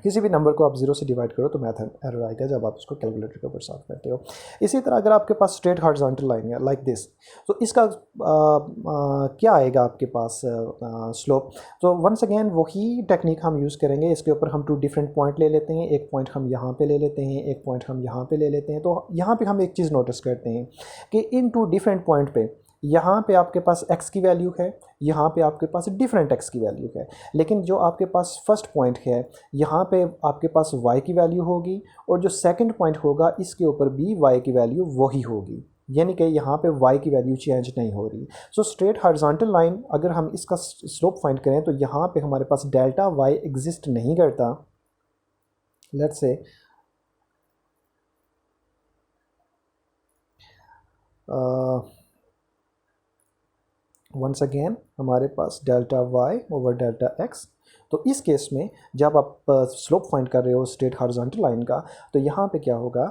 किसी भी नंबर को आप 0 से डिवाइड करो तो मैथ एरर आएगा जब आप उसको कैलकुलेटर के ऊपर सॉल्व करते हो। इसी तरह अगर आपके पास स्ट्रेट हॉरिजॉन्टल लाइन है लाइक दिस, तो इसका क्या आएगा आपके पास स्लोप। तो वंस अगेन वही टेक्निक हम यूज़ करेंगे। इसके ऊपर हम 2 डिफरेंट पॉइंट ले लेते हैं, एक पॉइंट हम यहाँ पे ले लेते हैं, एक पॉइंट हम यहाँ पे ले लेते हैं। तो यहाँ पे हम एक चीज़ नोटिस करते हैं कि इन 2 डिफरेंट पॉइंट पे, यहाँ पे आपके पास x की वैल्यू है, यहाँ पे आपके पास डिफरेंट x की वैल्यू है, लेकिन जो आपके पास फर्स्ट पॉइंट है यहाँ पे आपके पास y की वैल्यू होगी, और जो सेकंड पॉइंट होगा इसके ऊपर भी y की वैल्यू वही होगी, यानी कि यहाँ पे y की वैल्यू चेंज नहीं हो रही। सो स्ट्रेट हॉरिजॉन्टल लाइन अगर हम इसका स्लोप फाइंड करें तो यहाँ पे हमारे पास डेल्टा y एग्जिस्ट नहीं करता। लेट्स से वंस अगेन हमारे पास delta y over delta x। तो इस केस में जब आप स्लोप फाइंड कर रहे हो स्ट्रेट हॉरिजॉन्टल लाइन का, तो यहाँ पे क्या होगा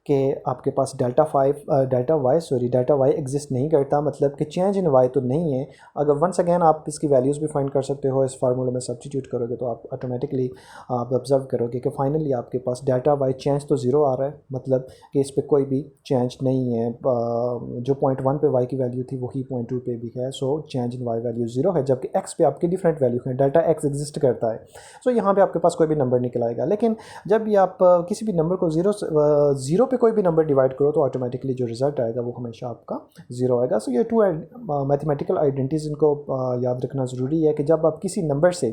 कि आपके पास डेल्टा y एग्जिस्ट नहीं करता, मतलब कि चेंज इन y तो नहीं है। अगर वंस अगेन आप इसकी वैल्यूज़ भी फाइंड कर सकते हो, इस फार्मूले में सब्स्टिट्यूट करोगे तो आप ऑटोमेटिकली आप ऑब्जर्व करोगे कि फाइनली आपके पास डेल्टा y चेंज तो 0 आ रहा है, मतलब कि इस पर कोई भी चेंज नहीं है। जो पॉइंट 1 पे y की वैल्यू थी वही पॉइंट 2 पे भी है। So change in y value 0 है, जबकि x पे आपकी डिफरेंट वैल्यू है, डेल्टा x एग्जिस्ट करता है। सो यहाँ पे आपके पास कोई भी नंबर निकल आएगा। लेकिन जब भी आप किसी भी नंबर को 0 पे कोई भी नंबर डिवाइड करो तो ऑटोमेटिकली जो रिजल्ट आएगा वो हमेशा आपका 0 आएगा। सो ये 2 मैथमेटिकल आइडेंटिटीज़, इनको याद रखना ज़रूरी है कि जब आप किसी नंबर से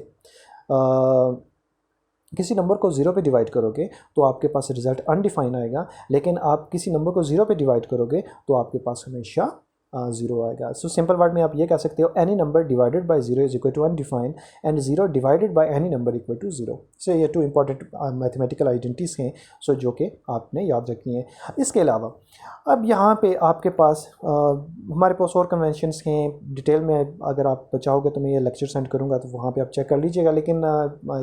किसी नंबर को 0 पे डिवाइड करोगे तो आपके पास रिजल्ट अनडिफाइन आएगा, लेकिन आप किसी नंबर को 0 पे डिवाइड करोगे तो आपके पास हमेशा 0 आएगा। सो सिंपल वर्ड में आप ये कह सकते हो any number divided by 0 is equal to undefined and 0 divided by any number equal to 0। So ये 2 इंपॉर्टेंट मैथमेटिकल आइडेंटिटीज़ हैं, सो जो कि आपने याद रखनी है। इसके अलावा अब यहाँ पे आपके पास हमारे पास और कन्वेंशंस हैं। डिटेल में अगर आप चाहोगे तो मैं ये लेक्चर सेंड करूँगा तो वहाँ पे आप चेक कर लीजिएगा, लेकिन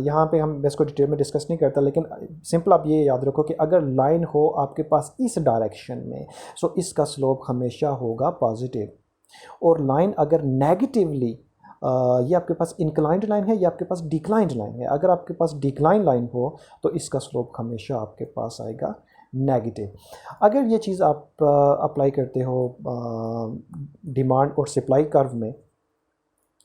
यहाँ पे हम इसको डिटेल में डिस्कस नहीं करता। लेकिन सिंपल आप ये याद रखो कि अगर लाइन हो आपके पास इस डायरेक्शन में, सो इसका स्लोप हमेशा होगा पॉजिटिव। और लाइन अगर नेगेटिवली ये आपके पास इंक्लाइंड लाइन है या आपके पास डिक्लाइंड लाइन है, अगर आपके पास डिक्लाइन लाइन हो तो इसका स्लोप हमेशा आपके पास आएगा नेगेटिव। अगर ये चीज़ आप अप्लाई करते हो डिमांड और सप्लाई कर्व में,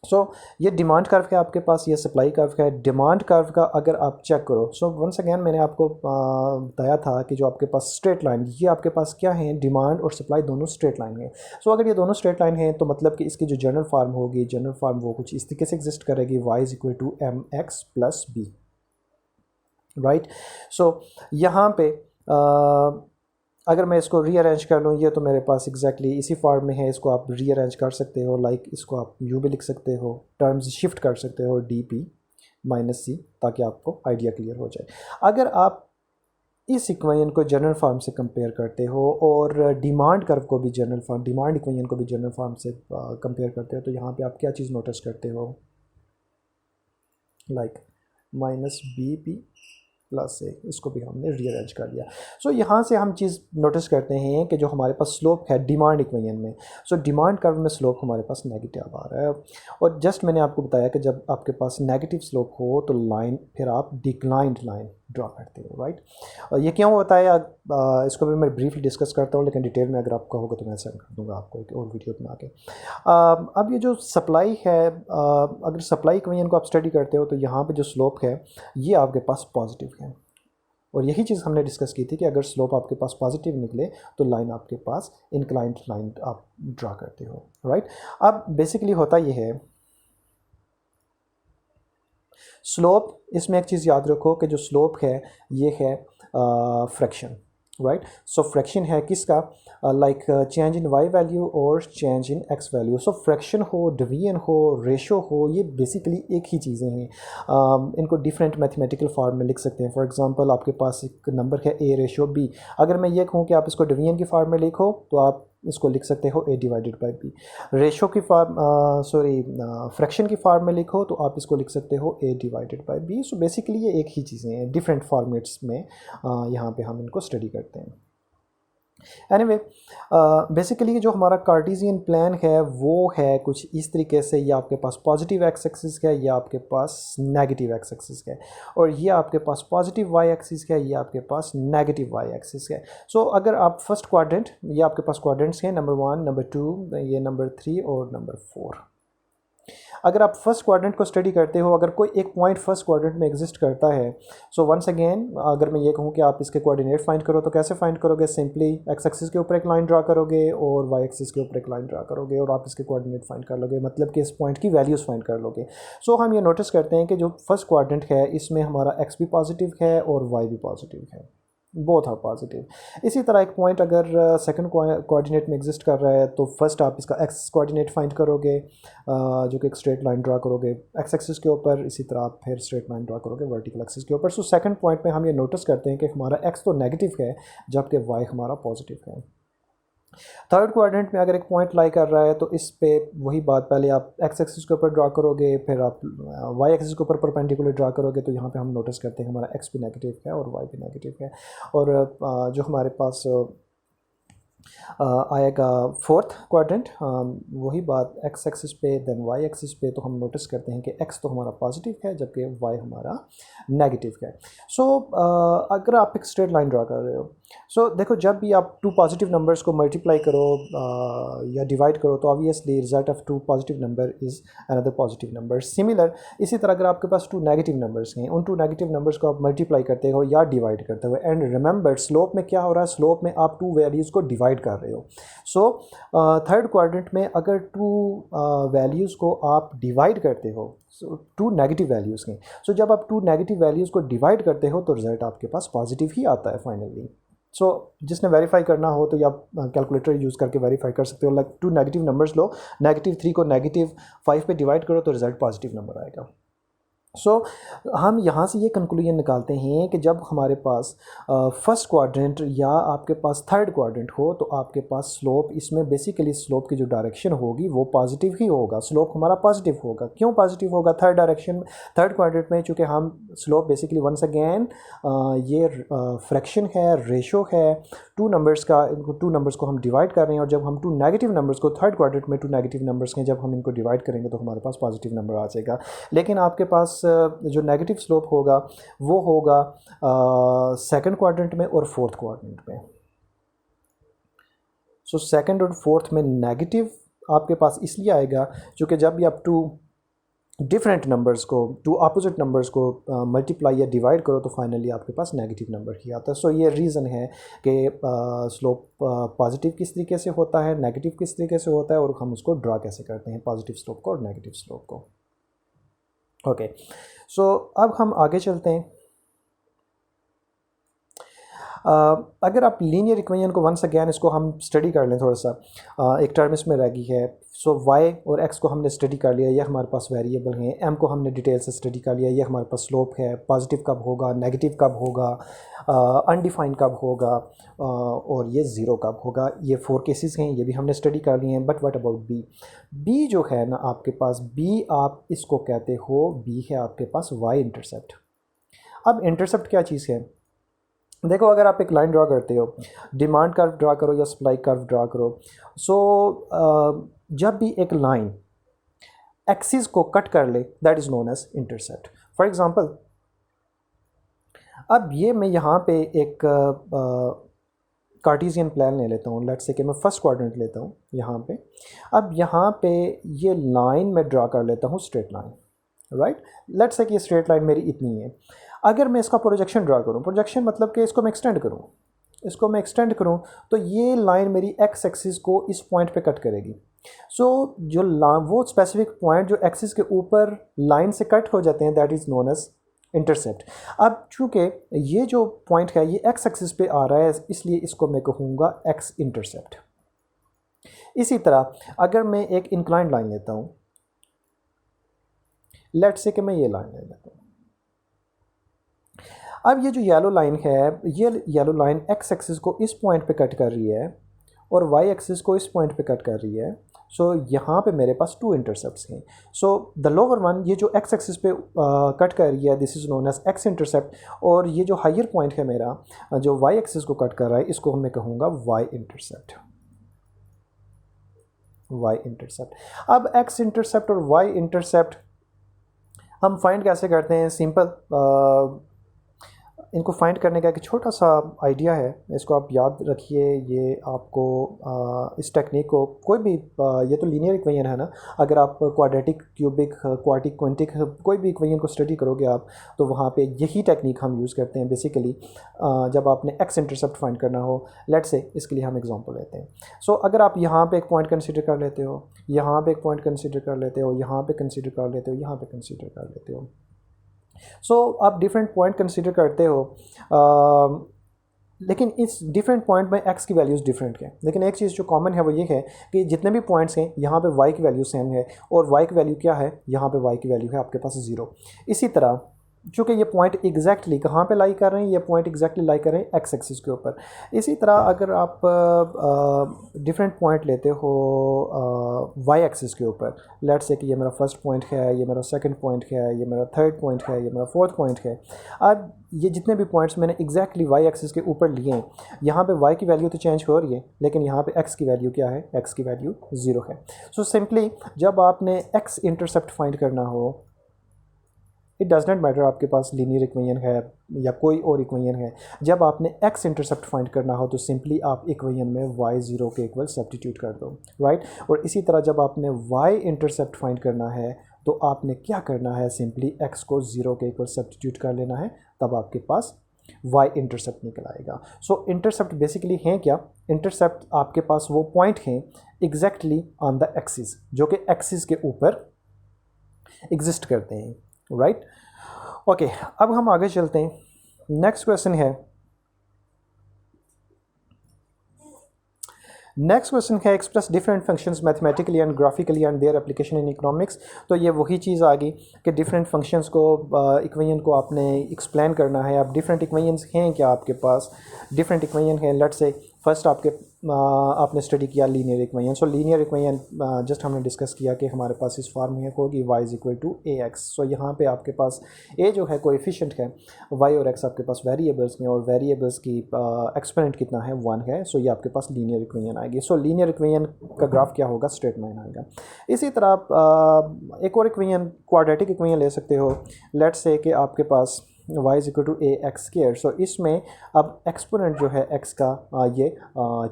सो ये डिमांड कर्व है आपके पास, ये सप्लाई कर्व है। डिमांड कर्व का अगर आप चेक करो, सो वंस अगेन मैंने आपको बताया था कि जो आपके पास स्ट्रेट लाइन, ये आपके पास क्या है, डिमांड और सप्लाई दोनों स्ट्रेट लाइन है। सो अगर ये दोनों स्ट्रेट लाइन है तो मतलब कि इसकी जो जनरल फॉर्म होगी, जनरल फॉर्म वो कुछ इस तरीके से एग्जिस्ट करेगी, y is equal to mx plus B, right. So यहाँ पे अगर मैं इसको रीअरेंज कर लूँ, ये तो मेरे पास एग्जैक्टली इसी फॉर्म में है, इसको आप रीअरेंज कर सकते हो, लाइक इसको आप यू भी लिख सकते हो, टर्म्स शिफ्ट कर सकते हो डी पी माइनस सी, ताकि आपको आइडिया क्लियर हो जाए। अगर आप इस इक्वेशन को जनरल फॉर्म से कंपेयर करते हो और डिमांड कर्व को भी जनरल फॉर्म, डिमांड इक्वेशन को भी जनरल फॉर्म से कंपेयर करते हो, तो यहाँ पे आप क्या चीज़ नोटिस करते हो, like minus B P plus A, इसको भी हमने रीअरेंज कर लिया। सो यहाँ से हम चीज़ नोटिस करते हैं कि जो हमारे पास स्लोप है डिमांड इक्वेशन में, सो डिमांड कर्व में स्लोप हमारे पास नेगेटिव आ रहा है। और जस्ट मैंने आपको बताया कि जब आपके पास नेगेटिव स्लोप हो तो लाइन फिर आप डिक्लाइंड लाइन ड्रा करते हो, राइट। और ये क्यों होता है इसको भी मैं ब्रीफली डिस्कस करता हूँ, लेकिन डिटेल में अगर आपका होगा तो मैं सेंड कर दूँगा आपको एक और वीडियो बना के। अब ये जो सप्लाई है, अगर सप्लाई इक्वेशन को आप स्टडी करते हो तो यहाँ पे जो स्लोप है ये आपके पास पॉजिटिव है। और यही चीज़ हमने डिस्कस की थी कि अगर स्लोप आपके पास पॉजिटिव निकले तो लाइन आपके पास इंक्लाइंड लाइन आप ड्रा करते हो, राइट। अब बेसिकली होता ये है, स्लोप, इसमें एक चीज़ याद रखो कि जो स्लोप है ये है फ्रैक्शन, राइट। सो फ्रैक्शन है किसका, like change in Y value और change in X value. So fraction हो, डिवीजन हो, रेशो हो, ये बेसिकली एक ही चीज़ें हैं। इनको डिफरेंट मैथमेटिकल फॉर्म में लिख सकते हैं। फॉर एग्जांपल आपके पास एक नंबर है a रेशो b, अगर मैं ये कहूँ कि आप इसको डिवीजन की फॉर्म में लिखो तो आप इसको लिख सकते हो a divided by b। Ratio की फॉर्म, फ्रैक्शन की फॉर्म में लिखो तो आप इसको लिख सकते हो a divided by b। So basically ये एक ही चीज़ें हैं, डिफरेंट फॉर्मेट्स में यहाँ पे हम इनको स्टडी करते हैं। एनीवे, बेसिकली जो हमारा कार्टेशियन प्लान है वो है कुछ इस तरीके से, ये आपके पास पॉजिटिव एक्स एक्सिस है, ये आपके पास नेगेटिव एक्स एक्सिस है, और ये आपके पास पॉजिटिव वाई एक्सिस है, ये आपके पास नेगेटिव वाई एक्सिस है। सो अगर आप फर्स्ट क्वाड्रेंट, ये आपके पास क्वाड्रेंट्स हैं, नंबर 1, नंबर 2, ये नंबर 3 और नंबर 4। अगर आप फर्स्ट क्वाड्रेंट को स्टडी करते हो, अगर कोई एक पॉइंट फर्स्ट क्वाड्रेंट में एग्जिस्ट करता है, सो वंस अगेन अगर मैं ये कहूँ कि आप इसके कोऑर्डिनेट फाइंड करो तो कैसे फाइंड करोगे, सिंपली एक्स एक्सिस के ऊपर एक लाइन ड्रा करोगे और वाई एक्सिस के ऊपर एक लाइन ड्रा करोगे और आप इसके कोऑर्डिनेट फाइंड कर लोगे, मतलब कि इस पॉइंट की वैल्यूज़ फाइंड कर लोगे। सो हम ये नोटिस करते हैं कि जो फर्स्ट क्वाड्रेंट है इसमें हमारा एक्स भी पॉजिटिव है और वाई भी पॉजिटिव है, बोथ आर पॉजिटिव। इसी तरह एक पॉइंट अगर सेकंड कोऑर्डिनेट में एग्जिस्ट कर रहा है तो फर्स्ट आप इसका एक्स कोऑर्डिनेट फाइंड करोगे, जो कि एक स्ट्रेट लाइन ड्रा करोगे एक्स एक्सिस के ऊपर, इसी तरह आप फिर स्ट्रेट लाइन ड्रा करोगे वर्टिकल एक्सिस के ऊपर। सो सेकंड पॉइंट में हम ये नोटिस करते हैं कि हमारा एक्स तो नेगेटिव है जबकि वाई हमारा पॉजिटिव है। थर्ड क्वाड्रेंट में अगर एक पॉइंट लाई कर रहा है तो इस पे वही बात, पहले आप एक्स एक्सिस के ऊपर ड्रा करोगे, फिर आप वाई एक्सिस के ऊपर परपेंडिकुलर ड्रा करोगे, तो यहाँ पे हम नोटिस करते हैं हमारा एक्स भी नेगेटिव है और वाई भी नेगेटिव है। और जो हमारे पास आएगा फोर्थ क्वाड्रेंट, वही बात एक्स एक्सिस पे देन वाई एक्सिस पे, तो हम नोटिस करते हैं कि एक्स तो हमारा पॉजिटिव है जबकि वाई हमारा नेगेटिव है। सो अगर आप एक स्ट्रेट लाइन ड्रा कर रहे हो, सो देखो जब भी आप टू पॉजिटिव नंबर्स को मल्टीप्लाई करो या डिवाइड करो तो obviously result of two positive number is another positive number. Similar इसी तरह अगर आपके पास टू नेगेटिव नंबर्स हैं, उन टू नेगेटिव नंबर्स को आप मल्टीप्लाई करते हो या डिवाइड करते हो, एंड रिमेंबर स्लोप में क्या हो रहा है, स्लोप में आप टू वैल्यूज़ को डिवाइड कर रहे हो। सो थर्ड क्वाड्रेंट में अगर टू वैल्यूज़ को आप डिवाइड करते हो, टू नेगेटिव वैल्यूज़ हैं, सो जब आप टू नेगेटिव वैल्यूज़ को डिवाइड करते हो तो रिजल्ट आपके पास पॉजिटिव ही आता है फाइनली। सो जिसने वेरीफाई करना हो तो या कैलकुलेटर यूज़ करके वेरीफाई कर सकते हो, लाइक टू नेगेटिव नंबर्स लो, -3 को -5 पे डिवाइड करो तो रिजल्ट पॉजिटिव नंबर आएगा। सो हम यहाँ से ये कंक्लूजन निकालते हैं कि जब हमारे पास फर्स्ट क्वाड्रेंट या आपके पास थर्ड क्वाड्रेंट हो तो आपके पास स्लोप, इसमें बेसिकली स्लोप की जो डायरेक्शन होगी वो पॉजिटिव ही होगा, स्लोप हमारा पॉजिटिव होगा। क्यों पॉजिटिव होगा? थर्ड डायरेक्शन, थर्ड क्वाड्रेंट में, चूँकि हम स्लोप बेसिकली वंस अगेन ये फ्रैक्शन है, रेशो है टू नंबर्स का, इनको टू नंबर्स को हम डिवाइड कर रहे हैं, और जब हम टू नेगेटिव नंबर्स को, थर्ड क्वाड्रेंट में टू नेगेटिव नंबर्स हैं, जब हम इनको डिवाइड करेंगे तो हमारे पास पॉजिटिव नंबर आ जाएगा। लेकिन आपके पास जो नेगेटिव स्लोप होगा वो होगा सेकंड क्वाड्रेंट में और फोर्थ क्वाड्रेंट में। सो सेकंड और फोर्थ में नेगेटिव आपके पास इसलिए आएगा क्योंकि जब भी आप टू डिफरेंट नंबर्स को, टू अपोजिट नंबर्स को मल्टीप्लाई या डिवाइड करो तो फाइनली आपके पास नेगेटिव नंबर ही आता है। सो ये रीज़न है कि स्लोप पॉजिटिव किस तरीके से होता है, नेगेटिव किस तरीके से होता है, और हम उसको ड्रा कैसे करते हैं, पॉजिटिव स्लोप को और नेगेटिव स्लोप को। ओके, सो अब हम आगे चलते हैं। अगर आप लीनियर इक्वेशन को वंस अगेन इसको हम स्टडी कर लें थोड़ा सा, एक टर्म इसमें रह गई है। सो y और x को हमने स्टडी कर लिया, ये हमारे पास वेरिएबल हैं। m को हमने डिटेल से स्टडी कर लिया, ये हमारे पास स्लोप है, पॉजिटिव कब होगा, नेगेटिव कब होगा, अनडिफाइंड कब होगा, और ये ज़ीरो कब होगा। ये 4 केसेस हैं, ये भी हमने स्टडी कर लिए हैं। बट व्हाट अबाउट b जो है ना आपके पास, b आप इसको कहते हो, b है आपके पास y इंटरसेप्ट। अब इंटरसेप्ट क्या चीज़ है? देखो, अगर आप एक लाइन ड्रा करते हो, डिमांड कर्व ड्रा करो या सप्लाई कर्व ड्रा करो, सो जब भी एक लाइन एक्सिस को कट कर ले that is known as intercept. For example, अब ये मैं यहाँ पे एक कार्टेशियन प्लान ले लेता हूँ। लेट्स से कि मैं फर्स्ट क्वाड्रेंट लेता हूँ यहाँ पे। अब यहाँ पे ये लाइन मैं ड्रा कर लेता हूँ, straight line, right. Let's say कि ये स्ट्रेट लाइन मेरी इतनी है। अगर मैं इसका प्रोजेक्शन ड्रा करूँ, प्रोजेक्शन मतलब कि इसको मैं एक्सटेंड करूँ, तो ये लाइन मेरी एक्स एक्सिस को इस पॉइंट पे कट करेगी। सो जो वो स्पेसिफिक पॉइंट जो एक्सिस के ऊपर लाइन से कट हो जाते हैं that is known as intercept. अब चूँकि ये जो पॉइंट है ये एक्स एक्सिस पे आ रहा है, इसलिए इसको मैं कहूँगा एक्स इंटरसेप्ट। इसी तरह अगर मैं एक इंक्लाइंड लाइन लेता हूँ, लेट्स से कि मैं ये लाइन ले लेता हूँ। अब ये जो येलो लाइन है, ये येलो लाइन एक्स एक्सिस को इस पॉइंट पे कट कर रही है और वाई एक्सिस को इस पॉइंट पे कट कर रही है। सो यहाँ पे मेरे पास टू इंटरसेप्ट्स हैं। सो द लोअर वन, ये जो एक्स एक्सिस पे कट कर रही है, this is known as x intercept. और ये जो हायर पॉइंट है मेरा, जो वाई एक्सिस को कट कर रहा है, इसको मैं कहूँगा वाई इंटरसेप्ट। Y intercept. अब एक्स इंटरसेप्ट और वाई इंटरसेप्ट हम फाइंड कैसे करते हैं? सिंपल, इनको फाइंड करने का एक छोटा सा आइडिया है, इसको आप याद रखिए। ये आपको इस टेक्निक को कोई भी, ये तो लीनियर इक्वेशन है ना, अगर आप क्वाड्रेटिक, क्यूबिक, क्वार्टिक, क्विंटिक कोई भी इक्वेशन को स्टडी करोगे आप, तो वहाँ पे यही टेक्निक हम यूज़ करते हैं बेसिकली। जब आपने एक्स इंटरसेप्ट फाइंड करना हो, लेट्स से इसके लिए हम एग्जांपल लेते हैं। सो अगर आप यहाँ पे एक पॉइंट कंसीडर कर लेते हो, यहाँ पे एक पॉइंट कंसीडर कर लेते हो, यहाँ पे कंसीडर कर लेते हो, यहाँ पे कंसीडर कर लेते हो, सो आप डिफरेंट पॉइंट कंसीडर करते हो, लेकिन इस डिफरेंट पॉइंट में एक्स की वैल्यूज़ डिफरेंट हैं। लेकिन एक चीज़ जो कॉमन है वो ये है कि जितने भी पॉइंट्स हैं यहाँ पे वाई की वैल्यू सेम है, और वाई की वैल्यू क्या है? यहाँ पे वाई की वैल्यू है आपके पास 0। इसी तरह चूँकि ये पॉइंट एग्जैक्टली कहाँ पे लाई कर रहे हैं? ये पॉइंट एग्जैक्टली लाई कर रहे हैं एक्स एक्सिस के ऊपर। इसी तरह अगर आप डिफरेंट पॉइंट लेते हो वाई एक्सिस के ऊपर, लेट्स से कि ये मेरा फर्स्ट पॉइंट है, ये मेरा सेकंड पॉइंट है, ये मेरा थर्ड पॉइंट है, ये मेरा फोर्थ पॉइंट है। अब ये जितने भी पॉइंट्स मैंने एग्जैक्टली वाई एक्सिस के ऊपर लिए हैं, यहाँ पे वाई की वैल्यू तो चेंज हो रही है, लेकिन यहाँ पे एक्स की वैल्यू क्या है? एक्स की वैल्यू 0 है। सो सिंपली जब आपने एक्स इंटरसेप्ट फाइंड करना हो, इट डज नॉट मैटर आपके पास लीनियर इक्वेशन है या कोई और इक्वेशन है, जब आपने एक्स इंटरसेप्ट फाइंड करना हो तो सिंपली आप इक्वेशन में y0 के इक्वल सब्स्टिट्यूट कर दो, राइट। और इसी तरह जब आपने y इंटरसेप्ट फाइंड करना है तो आपने क्या करना है? सिंपली x को 0 के इक्वल सब्स्टिट्यूट कर लेना है, तब आपके पास y इंटरसेप्ट निकल आएगा। सो इंटरसेप्ट बेसिकली हैं क्या? इंटरसेप्ट आपके पास वो पॉइंट हैं एग्जैक्टली ऑन द एक्सिस, जो कि एक्सिस के ऊपर एग्जिस्ट करते हैं, राइट। ओके, अब हम आगे चलते हैं। नेक्स्ट क्वेश्चन है, नेक्स्ट क्वेश्चन है express different functions mathematically and graphically and their application in economics. तो ये वही चीज़ आ गई कि डिफरेंट फंक्शंस को इक्वेशन को आपने एक्सप्लेन करना है। अब डिफरेंट इक्वेशंस हैं क्या आपके पास, डिफरेंट इक्वेशन हैं। लेट्स से फर्स्ट आपने स्टडी किया linear equation. So linear equation just हमने डिस्कस किया कि हमारे पास इस फॉर्म में होगी y is equal to A X. So यहाँ पे आपके पास a जो है कोएफिशिएंट है, y और x आपके पास वेरिएबल्स हैं और वेरिएबल्स की एक्सपोनेंट कितना है 1 है। सो ये आपके पास लीनियर इक्वेशन आएगी। सो लीनियर इक्वेशन का ग्राफ क्या होगा, स्ट्रेट लाइन आएगा। इसी तरह आप एक और इक्वेशन क्वाड्रेटिक इक्वेशन ले सकते हो। लेट्स से कि आपके पास y is equal to A X square. So इसमें अब एक्सपोनेंट जो है x का ये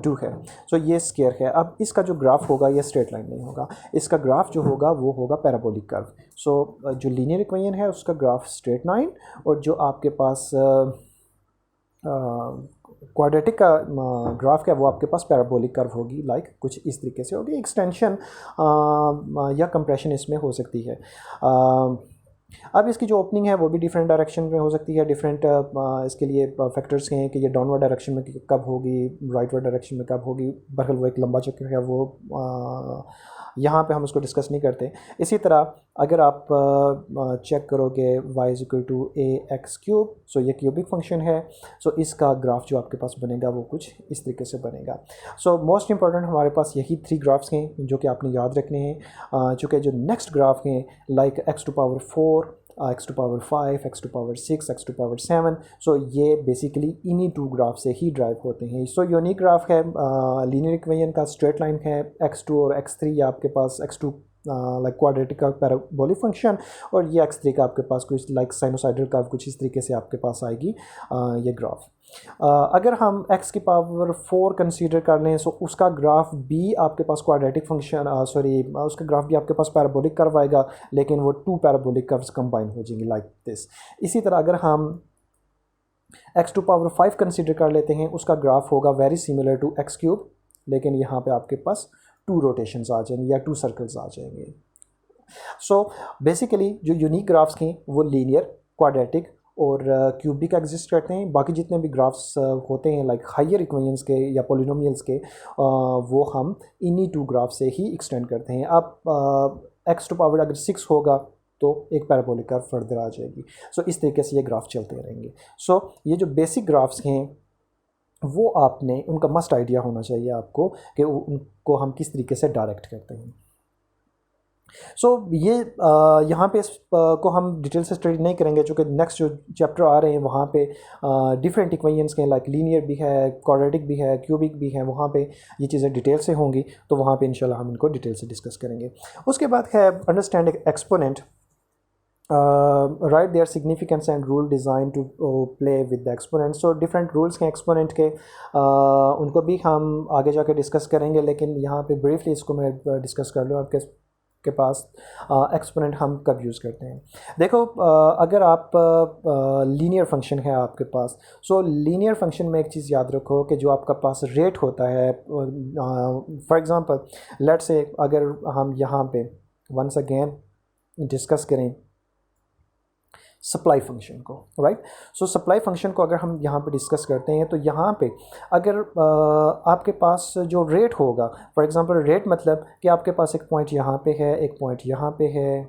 2 है। सो ये स्केयर है। अब इसका जो ग्राफ होगा ये स्ट्रेट लाइन नहीं होगा, इसका ग्राफ जो होगा वो होगा पैराबोलिक कर्व। सो जो लीनियर इक्वेशन है उसका ग्राफ स्ट्रेट लाइन, और जो आपके पास क्वाड्रेटिक का ग्राफ है वो आपके पास पैराबोलिक कर्व होगी, लाइक कुछ इस तरीके से होगी। एक्सटेंशन या कंप्रेशन इसमें हो सकती है। अब इसकी जो ओपनिंग है वो भी डिफरेंट डायरेक्शन में हो सकती है। डिफरेंट इसके लिए फैक्टर्स हैं कि ये डाउनवर्ड डायरेक्शन में कब होगी, राइटवर्ड डायरेक्शन में कब होगी। बहरहाल वो एक लंबा चक्कर है, वो यहाँ पे हम उसको डिस्कस नहीं करते। इसी तरह अगर आप चेक करोगे y is equal to A X cube, so ये क्यूबिक फंक्शन है। सो इसका ग्राफ जो आपके पास बनेगा वो कुछ इस तरीके से बनेगा। सो मोस्ट इंपॉर्टेंट हमारे पास यही 3 ग्राफ्स हैं जो कि आपने याद रखने हैं। चूँकि जो नेक्स्ट ग्राफ हैं like x to power 4, x to power 5, x to power 6, x to power 7, so ये बेसिकली इन्हीं 2 ग्राफ से ही ड्राइव होते हैं। सो यूनिक ग्राफ है लीनियर इक्वेशन का, स्ट्रेट लाइन है x2 और x3, या आपके पास x2 लाइक क्वाड्रेटिक का पैराबोलिक फंक्शन, और ये x3 का आपके पास कुछ लाइक साइनोसाइडल कर्व कुछ इस तरीके से आपके पास आएगी ये ग्राफ। अगर हम x की पावर 4 कंसीडर कर लें, सो उसका ग्राफ भी आपके पास क्वाड्रेटिक फंक्शन उसका ग्राफ भी आपके पास पैराबोलिक कर्व आएगा, लेकिन वो 2 पैराबोलिक कर्व्स कंबाइन हो जाएंगे लाइक दिस। इसी तरह अगर हम x टू पावर 5 कंसीडर कर लेते हैं, उसका ग्राफ होगा very similar to x cube, लेकिन यहाँ पे आपके पास 2 रोटेशंस आ जाएंगे या 2 सर्कल्स आ जाएंगे। सो बेसिकली जो यूनिक ग्राफ्स हैं वो लीनियर, क्वाड्रेटिक और क्यूबिक एग्जिस्ट करते हैं। बाकी जितने भी ग्राफ्स होते हैं लाइक हायर इक्वेशंस के या पोलिनोमियल्स के, वो हम इन्हीं 2 ग्राफ से ही एक्सटेंड करते हैं। अब x टू पावर अगर 6 होगा तो एक पैराबोलिक कर्व फर्दर आ जाएगी। सो इस तरीके से ये ग्राफ चलते रहेंगे। सो ये जो बेसिक ग्राफ्स हैं वो आपने उनका मस्ट आइडिया होना चाहिए आपको कि उनको हम किस तरीके से डायरेक्ट करते हैं। सो ये यहाँ पे को हम डिटेल से स्टडी नहीं करेंगे, चूँकि नेक्स्ट जो चैप्टर आ रहे हैं वहाँ पे डिफरेंट इक्वेशंस के लाइक लीनियर भी है, क्वाड्रेटिक भी है, क्यूबिक भी है, वहाँ पे ये चीज़ें डिटेल से होंगी, तो वहाँ पे इंशाल्लाह हम इनको डिटेल से डिस्कस करेंगे। उसके बाद है understand exponent, right their significance and rule design to play with the exponent. So different rules हैं एक्सपोनेंट के, उनको भी हम आगे जाके डिस्कस करेंगे, लेकिन यहाँ पे ब्रीफली इसको मैं डिस्कस कर लूँ आपके पास एक्सपोनेंट हम कब यूज़ करते हैं। देखो अगर आप लीनियर फंक्शन है आपके पास, सो लीनियर फंक्शन में एक चीज़ याद रखो कि जो आपका पास रेट होता है, फॉर एग्ज़ाम्पल लेट्स से अगर हम यहाँ पे वंस अगेन डिस्कस करें सप्लाई फंक्शन को, राइट। सो सप्लाई फंक्शन को अगर हम यहाँ पे डिस्कस करते हैं तो यहाँ पे अगर आपके पास जो रेट होगा, फॉर एग्जांपल रेट मतलब कि आपके पास एक पॉइंट यहाँ पे है, एक पॉइंट यहाँ पे है,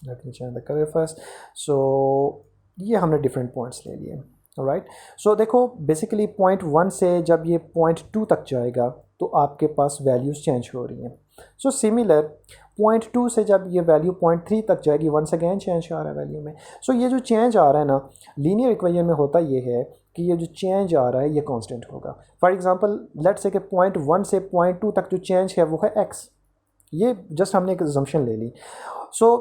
let me change the colour first. So ये हमने डिफरेंट पॉइंट्स ले लिए, राइट। सो देखो बेसिकली पॉइंट 1 से जब ये पॉइंट 2 तक जाएगा तो आपके पास वैल्यूज़ चेंज हो रही हैं। सो सिमिलर पॉइंट 2 से जब ये वैल्यू पॉइंट 3 तक जाएगी, वंस अगेन चेंज आ रहा है वैल्यू में। सो ये जो चेंज आ रहा है ना लीनियर इक्वेशन में होता ये है कि ये जो चेंज आ रहा है ये कांस्टेंट होगा। फॉर एग्जांपल लेट्स से कि पॉइंट 1 से पॉइंट 2 तक जो चेंज है वो है x, ये जस्ट हमने एक अजम्पशन ले ली। सो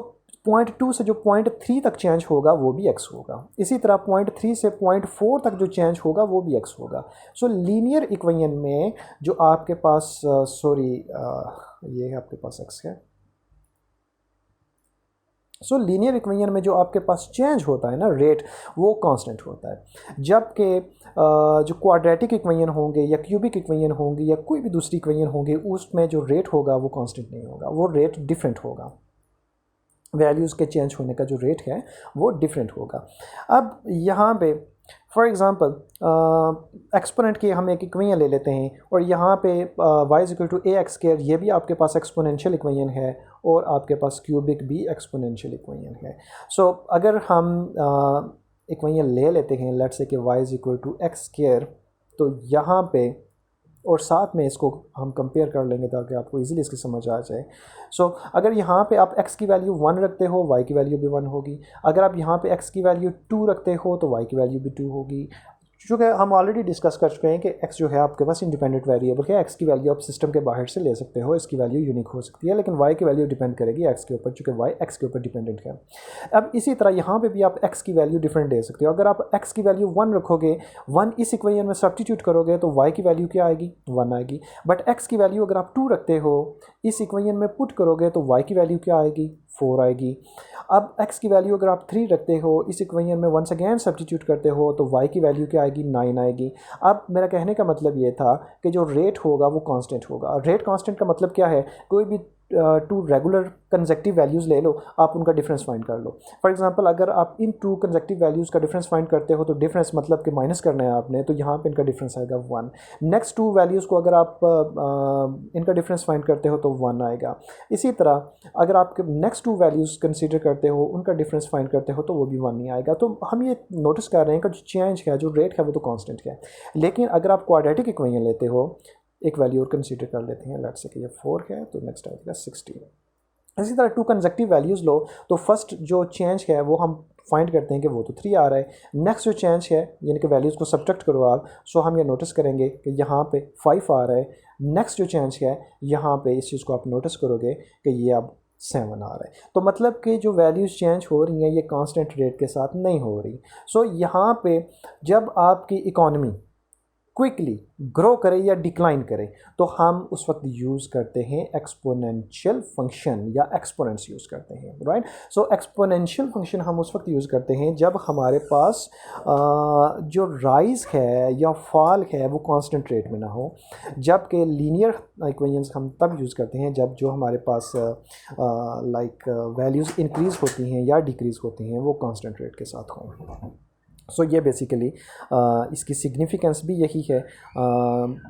पॉइंट 2 से जो पॉइंट 3 तक चेंज होगा वो भी x होगा। इसी तरह पॉइंट 3 से पॉइंट 4 तक जो चेंज होगा वो भी x होगा। सो लीनियर इक्वेशन में जो आपके पास ये आपके पास x है। सो लीनियर इक्वेशन में जो आपके पास चेंज होता है ना रेट, वो कांस्टेंट होता है, जबकि जो क्वाड्रेटिक इक्वेशन होंगे या क्यूबिक इक्वेशन होंगे या कोई भी दूसरी इक्वेशन होंगे उसमें जो रेट होगा वो कांस्टेंट नहीं होगा, वो रेट डिफरेंट होगा। वैल्यूज़ के चेंज होने का जो रेट है वो डिफरेंट होगा। अब यहाँ पे फॉर एग्ज़ाम्पल एक्सपोनेंट की हम एक इक्वेशन ले लेते हैं और यहाँ पे y is equal to A x square, ये भी आपके पास एक्सपोनेंशियल इक्वेशन है और आपके पास क्यूबिक भी एक्सपोनेंशियल इक्वेशन है। सो अगर हम इक्वेशन ले लेते हैं, लेट्स से कि y is equal to x square, तो यहाँ पे और साथ में इसको हम कंपेयर कर लेंगे ताकि आपको इजीली इसकी समझ आ जाए। सो अगर यहाँ पे आप x की वैल्यू 1 रखते हो, y की वैल्यू भी 1 होगी। अगर आप यहाँ पे x की वैल्यू 2 रखते हो तो y की वैल्यू भी 2 होगी। चूँकि हम ऑलरेडी डिस्कस कर चुके हैं कि x जो है आपके पास इंडिपेंडेंट वेरिएबल है, x की वैल्यू आप सिस्टम के बाहर से ले सकते हो, इसकी वैल्यू यूनिक हो सकती है, लेकिन y की वैल्यू डिपेंड करेगी x के ऊपर, चूँकि y x के ऊपर डिपेंडेंट है। अब इसी तरह यहाँ पे भी आप x की वैल्यू डिफरेंट दे सकते हो। अगर आप x की वैल्यू 1 रखोगे, 1 इस इक्वेशन में सब्स्टिट्यूट करोगे तो y की वैल्यू क्या आएगी, 1 आएगी। बट x की वैल्यू अगर आप 2 रखते हो, इस इक्वेशन में पुट करोगे तो y की वैल्यू क्या आएगी, 4 आएगी। अब x की वैल्यू अगर आप 3 रखते हो, इस इक्वेशन में वंस अगेन सब्स्टिट्यूट करते हो तो y की वैल्यू क्या आएगी, 9 आएगी। अब मेरा कहने का मतलब ये था कि जो रेट होगा वो कांस्टेंट होगा। रेट कांस्टेंट का मतलब क्या है, कोई भी टू रेगुलर कंसेक्टिव वैल्यूज़ ले लो, आप उनका डिफरेंस फाइंड कर लो। फॉर एग्जांपल अगर आप इन 2 कंसेक्टिव वैल्यूज़ का डिफरेंस फाइंड करते हो तो डिफरेंस मतलब कि माइनस करना है आपने, तो यहाँ पे इनका डिफरेंस आएगा 1। नेक्स्ट 2 वैल्यूज़ को अगर आप इनका डिफरेंस फाइंड करते हो तो 1 आएगा। इसी तरह अगर आप नेक्स्ट 2 वैल्यूज़ कंसीडर करते हो, उनका डिफरेंस फाइंड करते हो तो वो भी 1 ही आएगा। तो हम ये नोटिस कर रहे हैं कि जो चेंज है, जो रेट है, वो तो कॉन्स्टेंट है। लेकिन अगर आप क्वाड्रेटिक इक्वेशन लेते हो, एक वैल्यू और कंसीडर कर लेते हैं, लेट्स से कि ये 4 है तो नेक्स्ट आएगा 16। इसी तरह 2 कंसेक्टिव वैल्यूज़ लो तो फर्स्ट जो चेंज है वो हम फाइंड करते हैं कि वो तो 3 आ रहा है। नेक्स्ट जो चेंज है, यानी कि वैल्यूज़ को सब्ट्रैक्ट करो आप, सो हम ये नोटिस करेंगे कि यहाँ पे 5 आ रहा है। नेक्स्ट जो चेंज है, यहाँ पे इस चीज़ को आप नोटिस करोगे कि ये अब 7 आ रहा है। तो मतलब कि जो वैल्यूज़ चेंज हो रही हैं ये कांस्टेंट रेट के साथ नहीं हो रही। सो यहाँ पे जब आपकी इकॉनमी क्विकली ग्रो करे या डिक्लाइन करे तो हम उस वक्त यूज़ करते हैं एक्सपोनेंशियल फंक्शन या एक्सपोनेंट्स यूज़ करते हैं, राइट। सो एक्सपोनेंशियल फंक्शन हम उस वक्त यूज़ करते हैं जब हमारे पास जो राइज है या फॉल है वो कांस्टेंट रेट में ना हो, जबकि लीनियर इक्वेशंस हम तब यूज़ करते हैं जब जो हमारे पास लाइक वैल्यूज़ इंक्रीज़ होती हैं या डिक्रीज़ होती हैं वो कांस्टेंट रेट के साथ हों। सो ये बेसिकली इसकी सिग्निफिकेंस भी यही है,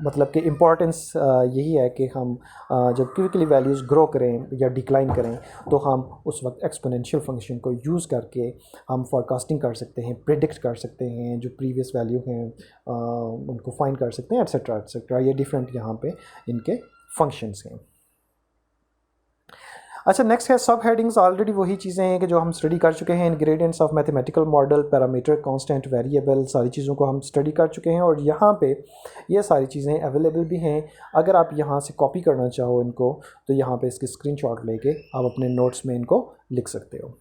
मतलब कि इम्पॉर्टेंस यही है कि हम जब क्विकली वैल्यूज़ ग्रो करें या डिक्लाइन करें तो हम उस वक्त एक्सपोनेंशियल फंक्शन को यूज़ करके हम फोरकास्टिंग कर सकते हैं, प्रिडिक्ट कर सकते हैं, जो प्रीवियस वैल्यू हैं उनको फाइंड कर सकते हैं, एट्सेट्रा एट्सेट्रा। ये डिफरेंट यहाँ पे इनके फंक्शंस हैं। अच्छा, नेक्स्ट है सब हेडिंग्स। ऑलरेडी वही चीज़ें हैं कि जो हम स्टडी कर चुके हैं, ingredients of mathematical model, parameter, constant, variable, सारी चीज़ों को हम स्टडी कर चुके हैं और यहाँ पे ये सारी चीज़ें अवेलेबल भी हैं। अगर आप यहाँ से कॉपी करना चाहो इनको तो यहाँ पे इसकी स्क्रीनशॉट लेके आप अपने नोट्स में इनको लिख सकते हो।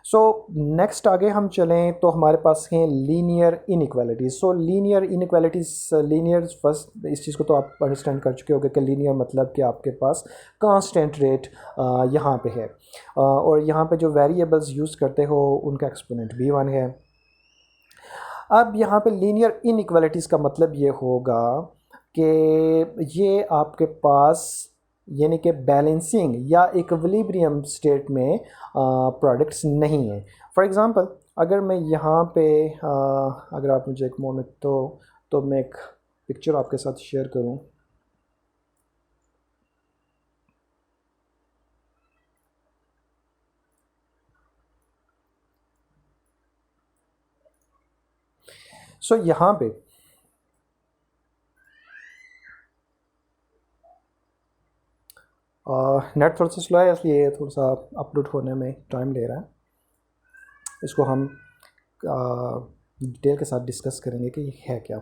सो नेक्स्ट आगे हम चलें तो हमारे पास हैं लीनियर इनइक्वालिटीज़। सो लीनियर इनइक्वालिटीज़, लीनियर फर्स्ट इस चीज़ को तो आप अंडरस्टैंड कर चुके होंगे कि लीनियर मतलब कि आपके पास कांस्टेंट रेट यहाँ पे है और यहाँ पे जो वेरिएबल्स यूज़ करते हो उनका एक्सपोनेंट भी 1 है। अब यहाँ पे लीनियर इनइक्वालिटीज़ का मतलब ये होगा कि ये आपके पास यानी कि बैलेंसिंग या इक्विलिब्रियम स्टेट में प्रोडक्ट्स नहीं हैं। फॉर एग्ज़ाम्पल अगर मैं यहाँ पे अगर आप मुझे एक मोमेंट तो मैं एक पिक्चर आपके साथ शेयर करूँ। सो यहाँ पे नेट थोड़ा सा स्लो है इसलिए थोड़ा सा अपलोड होने में टाइम ले रहा है। इसको हम डिटेल के साथ डिस्कस करेंगे कि ये है क्या।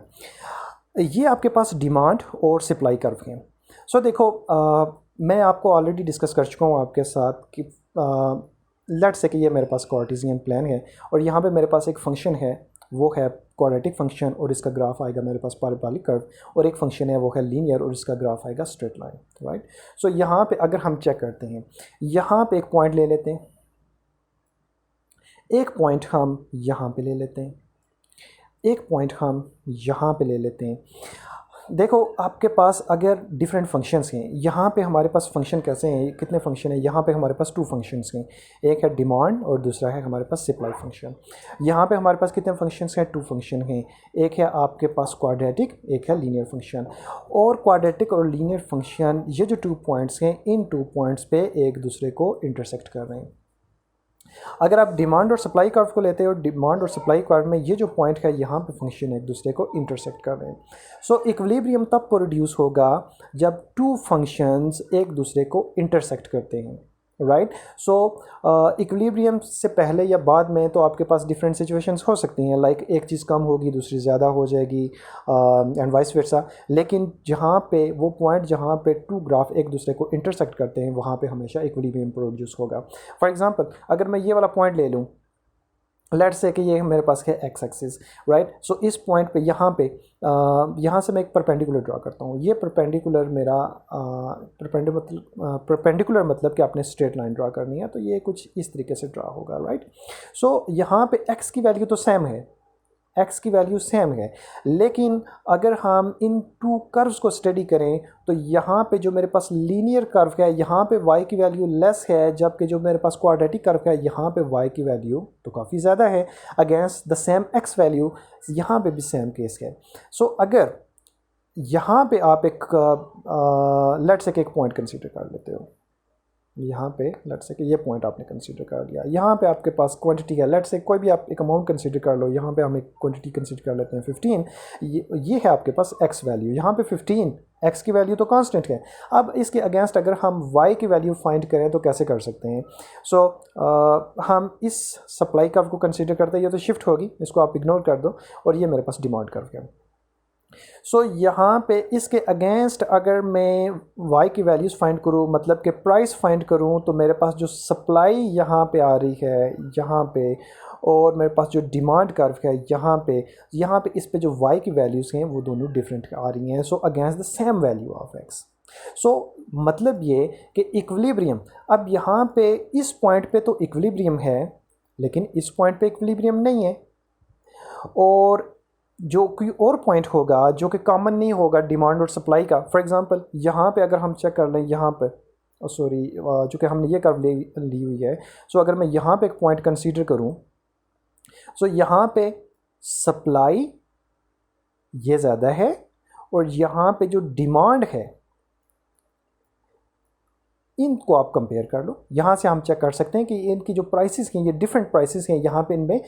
ये आपके पास डिमांड और सप्लाई कर्व हैं। सो देखो मैं आपको ऑलरेडी डिस्कस कर चुका हूँ आपके साथ कि लेट्स से कि ये मेरे पास कार्टेशियन प्लान है और यहाँ पे मेरे पास एक फंक्शन है, वो है क्वाड्रेटिक फंक्शन और इसका ग्राफ आएगा मेरे पास पैराबोलिक कर्व, और एक फंक्शन है वो है लीनियर और इसका ग्राफ आएगा स्ट्रेट लाइन, राइट। सो यहाँ पे अगर हम चेक करते हैं, यहाँ पे एक पॉइंट ले लेते हैं, एक पॉइंट हम यहाँ पे ले लेते हैं, एक पॉइंट हम यहाँ पे ले लेते हैं। देखो आपके पास अगर डिफरेंट फंक्शंस हैं, यहाँ पे हमारे पास फंक्शन कैसे हैं, कितने फंक्शन हैं, यहाँ पे हमारे पास 2 फंक्शंस हैं, एक है डिमांड और दूसरा है हमारे पास सप्लाई फंक्शन। यहाँ पे हमारे पास कितने फंक्शंस हैं, 2 फंक्शन हैं, एक है आपके पास क्वाड्रेटिक, एक है लीनियर फंक्शन। और क्वाड्रेटिक और लीनियर फंक्शन ये जो 2 पॉइंट्स हैं, इन 2 पॉइंट्स पे एक दूसरे को इंटरसेक्ट कर रहे हैं। अगर आप डिमांड और सप्लाई कर्व को लेते हो, डिमांड और सप्लाई कर्व में ये जो पॉइंट है यहाँ पे फंक्शन एक दूसरे को इंटरसेक्ट कर रहे हैं। सो इक्विलिब्रियम तब प्रोड्यूस होगा जब 2 फंक्शंस एक दूसरे को इंटरसेक्ट करते हैं, राइट। सो इक्विलिब्रियम से पहले या बाद में तो आपके पास डिफरेंट सिचुएशंस हो सकती हैं, लाइक एक चीज़ कम होगी दूसरी ज़्यादा हो जाएगी एंड वाइस वर्सा। लेकिन जहाँ पे वो पॉइंट जहाँ पे 2 ग्राफ एक दूसरे को इंटरसेक्ट करते हैं वहाँ पे हमेशा इक्विलिब्रियम प्रोड्यूस होगा। फॉर एग्जांपल अगर मैं ये वाला पॉइंट ले लूँ, लेट्स से कि ये मेरे पास है एक्स एक्सिस, राइट। सो इस पॉइंट पे यहाँ से मैं एक परपेंडिकुलर ड्रा करता हूँ। ये परपेंडिकुलर मेरा परपेंडिकुलर मतलब कि आपने स्ट्रेट लाइन ड्रा करनी है, तो ये कुछ इस तरीके से ड्रा होगा, राइट। सो यहाँ पे एक्स की वैल्यू तो सेम है, एक्स की वैल्यू सेम है, लेकिन अगर हम इन 2 कर्व्स को स्टडी करें तो यहाँ पे जो मेरे पास लीनियर कर्व है यहाँ पे y की वैल्यू लेस है, जबकि जो मेरे पास क्वाड्रेटिक कर्व है यहाँ पे y की वैल्यू तो काफ़ी ज़्यादा है against the same x value. यहाँ पे भी सेम केस है। सो अगर यहाँ पे आप एक लेट्स से एक पॉइंट कंसीडर कर लेते हो, यहाँ पे लेट्स से कि ये पॉइंट आपने कंसीडर कर लिया, यहाँ पे आपके पास क्वांटिटी है, लेट्स से कोई भी आप एक अमाउंट कंसीडर कर लो, यहाँ पे हम एक क्वांटिटी कंसीडर कर लेते हैं 15, ये है आपके पास x वैल्यू, यहाँ पे 15 x की वैल्यू तो कांस्टेंट है। अब इसके अगेंस्ट अगर हम y की वैल्यू फाइंड करें तो कैसे कर सकते हैं। सो हम इस सप्लाई कर्व को कंसीडर करते हैं, ये तो शिफ्ट होगी, इसको आप इग्नोर कर दो, और ये मेरे पास डिमांड कर्व है। सो यहाँ पे इसके अगेंस्ट अगर मैं y की वैल्यूज़ फाइंड करूँ, मतलब कि प्राइस फाइंड करूँ, तो मेरे पास जो सप्लाई यहाँ पे आ रही है यहाँ पे, और मेरे पास जो डिमांड कर्व है यहाँ पे इस पे जो y की वैल्यूज़ हैं वो दोनों डिफरेंट आ रही हैं। So against the same value of x। सो मतलब ये कि इक्विलिब्रियम, अब यहाँ पे इस पॉइंट पे तो इक्विलिब्रियम है, लेकिन इस पॉइंट पे इक्विलिब्रियम नहीं है, और जो कोई और पॉइंट होगा जो कि कॉमन नहीं होगा डिमांड और सप्लाई का। फॉर एग्जांपल यहाँ पे अगर हम चेक कर लें, यहाँ पे सॉरी चूँकि हमने ये कर्व ली हुई है, सो अगर मैं यहाँ पे एक पॉइंट कंसीडर करूँ, सो यहाँ पे सप्लाई ये ज़्यादा है और यहाँ पे जो डिमांड है इनको आप कंपेयर कर लो। यहाँ से हम चेक कर सकते हैं कि इनकी जो प्राइसेस हैं ये डिफरेंट प्राइसेस हैं, यहाँ पे इनमें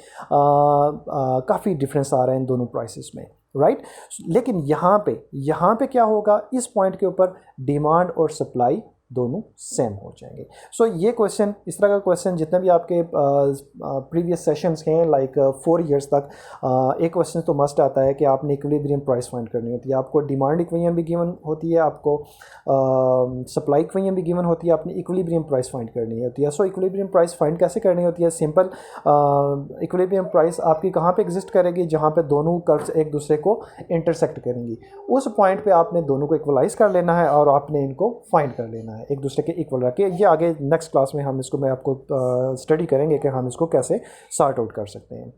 काफ़ी डिफरेंस आ रहा है इन दोनों प्राइसेस में, राइट। लेकिन यहाँ पे क्या होगा, इस पॉइंट के ऊपर डिमांड और सप्लाई दोनों सेम हो जाएंगे। सो ये क्वेश्चन, इस तरह का क्वेश्चन जितने भी आपके प्रीवियस सेशंस हैं लाइक 4 इयर्स तक, एक क्वेश्चन तो मस्ट आता है कि आपने इक्विलिब्रियम प्राइस फाइंड करनी होती है, आपको डिमांड इक्विलिब्रियम भी गिवन होती है, आपको सप्लाई इक्विलिब्रियम भी गिवन होती है, आपने इक्विलिब्रियम प्राइस फाइंड करनी होती है। सो इक्विलिब्रियम प्राइस फाइंड कैसे करनी होती है, सिंपल, इक्विलिब्रियम प्राइस आपकी कहाँ पे एग्जिस्ट करेगी, जहाँ पे दोनों कर्व्स एक दूसरे को इंटरसेक्ट करेंगी, उस पॉइंट पे आपने दोनों को इक्वलाइज कर लेना है और आपने इनको फाइंड कर लेना है एक दूसरे के इक्वल रख के। ये आगे नेक्स्ट क्लास में हम इसको, मैं आपको स्टडी करेंगे कि हम इसको कैसे सॉर्ट आउट कर सकते हैं।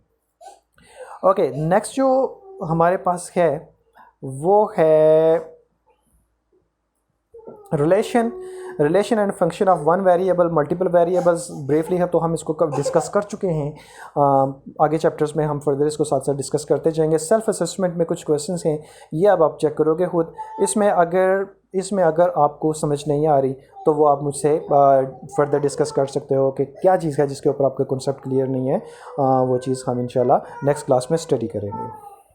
ओके, नेक्स्ट जो हमारे पास है वो है relation and function of one variable multiple variables. Briefly है तो हम इसको कब डिस्कस कर चुके हैं, आगे चैप्टर्स में हम फर्दर इसको साथ साथ डिस्कस करते जाएंगे। सेल्फ असेसमेंट में कुछ क्वेश्चंस हैं, ये अब आप चेक करोगे खुद। इसमें अगर आपको समझ नहीं आ रही तो वो आप मुझसे फर्दर डिस्कस कर सकते हो कि क्या चीज़ है जिसके ऊपर आपका कॉन्सेप्ट क्लियर नहीं है, वो चीज़ हम इंशाल्लाह नेक्स्ट क्लास में स्टडी करेंगे।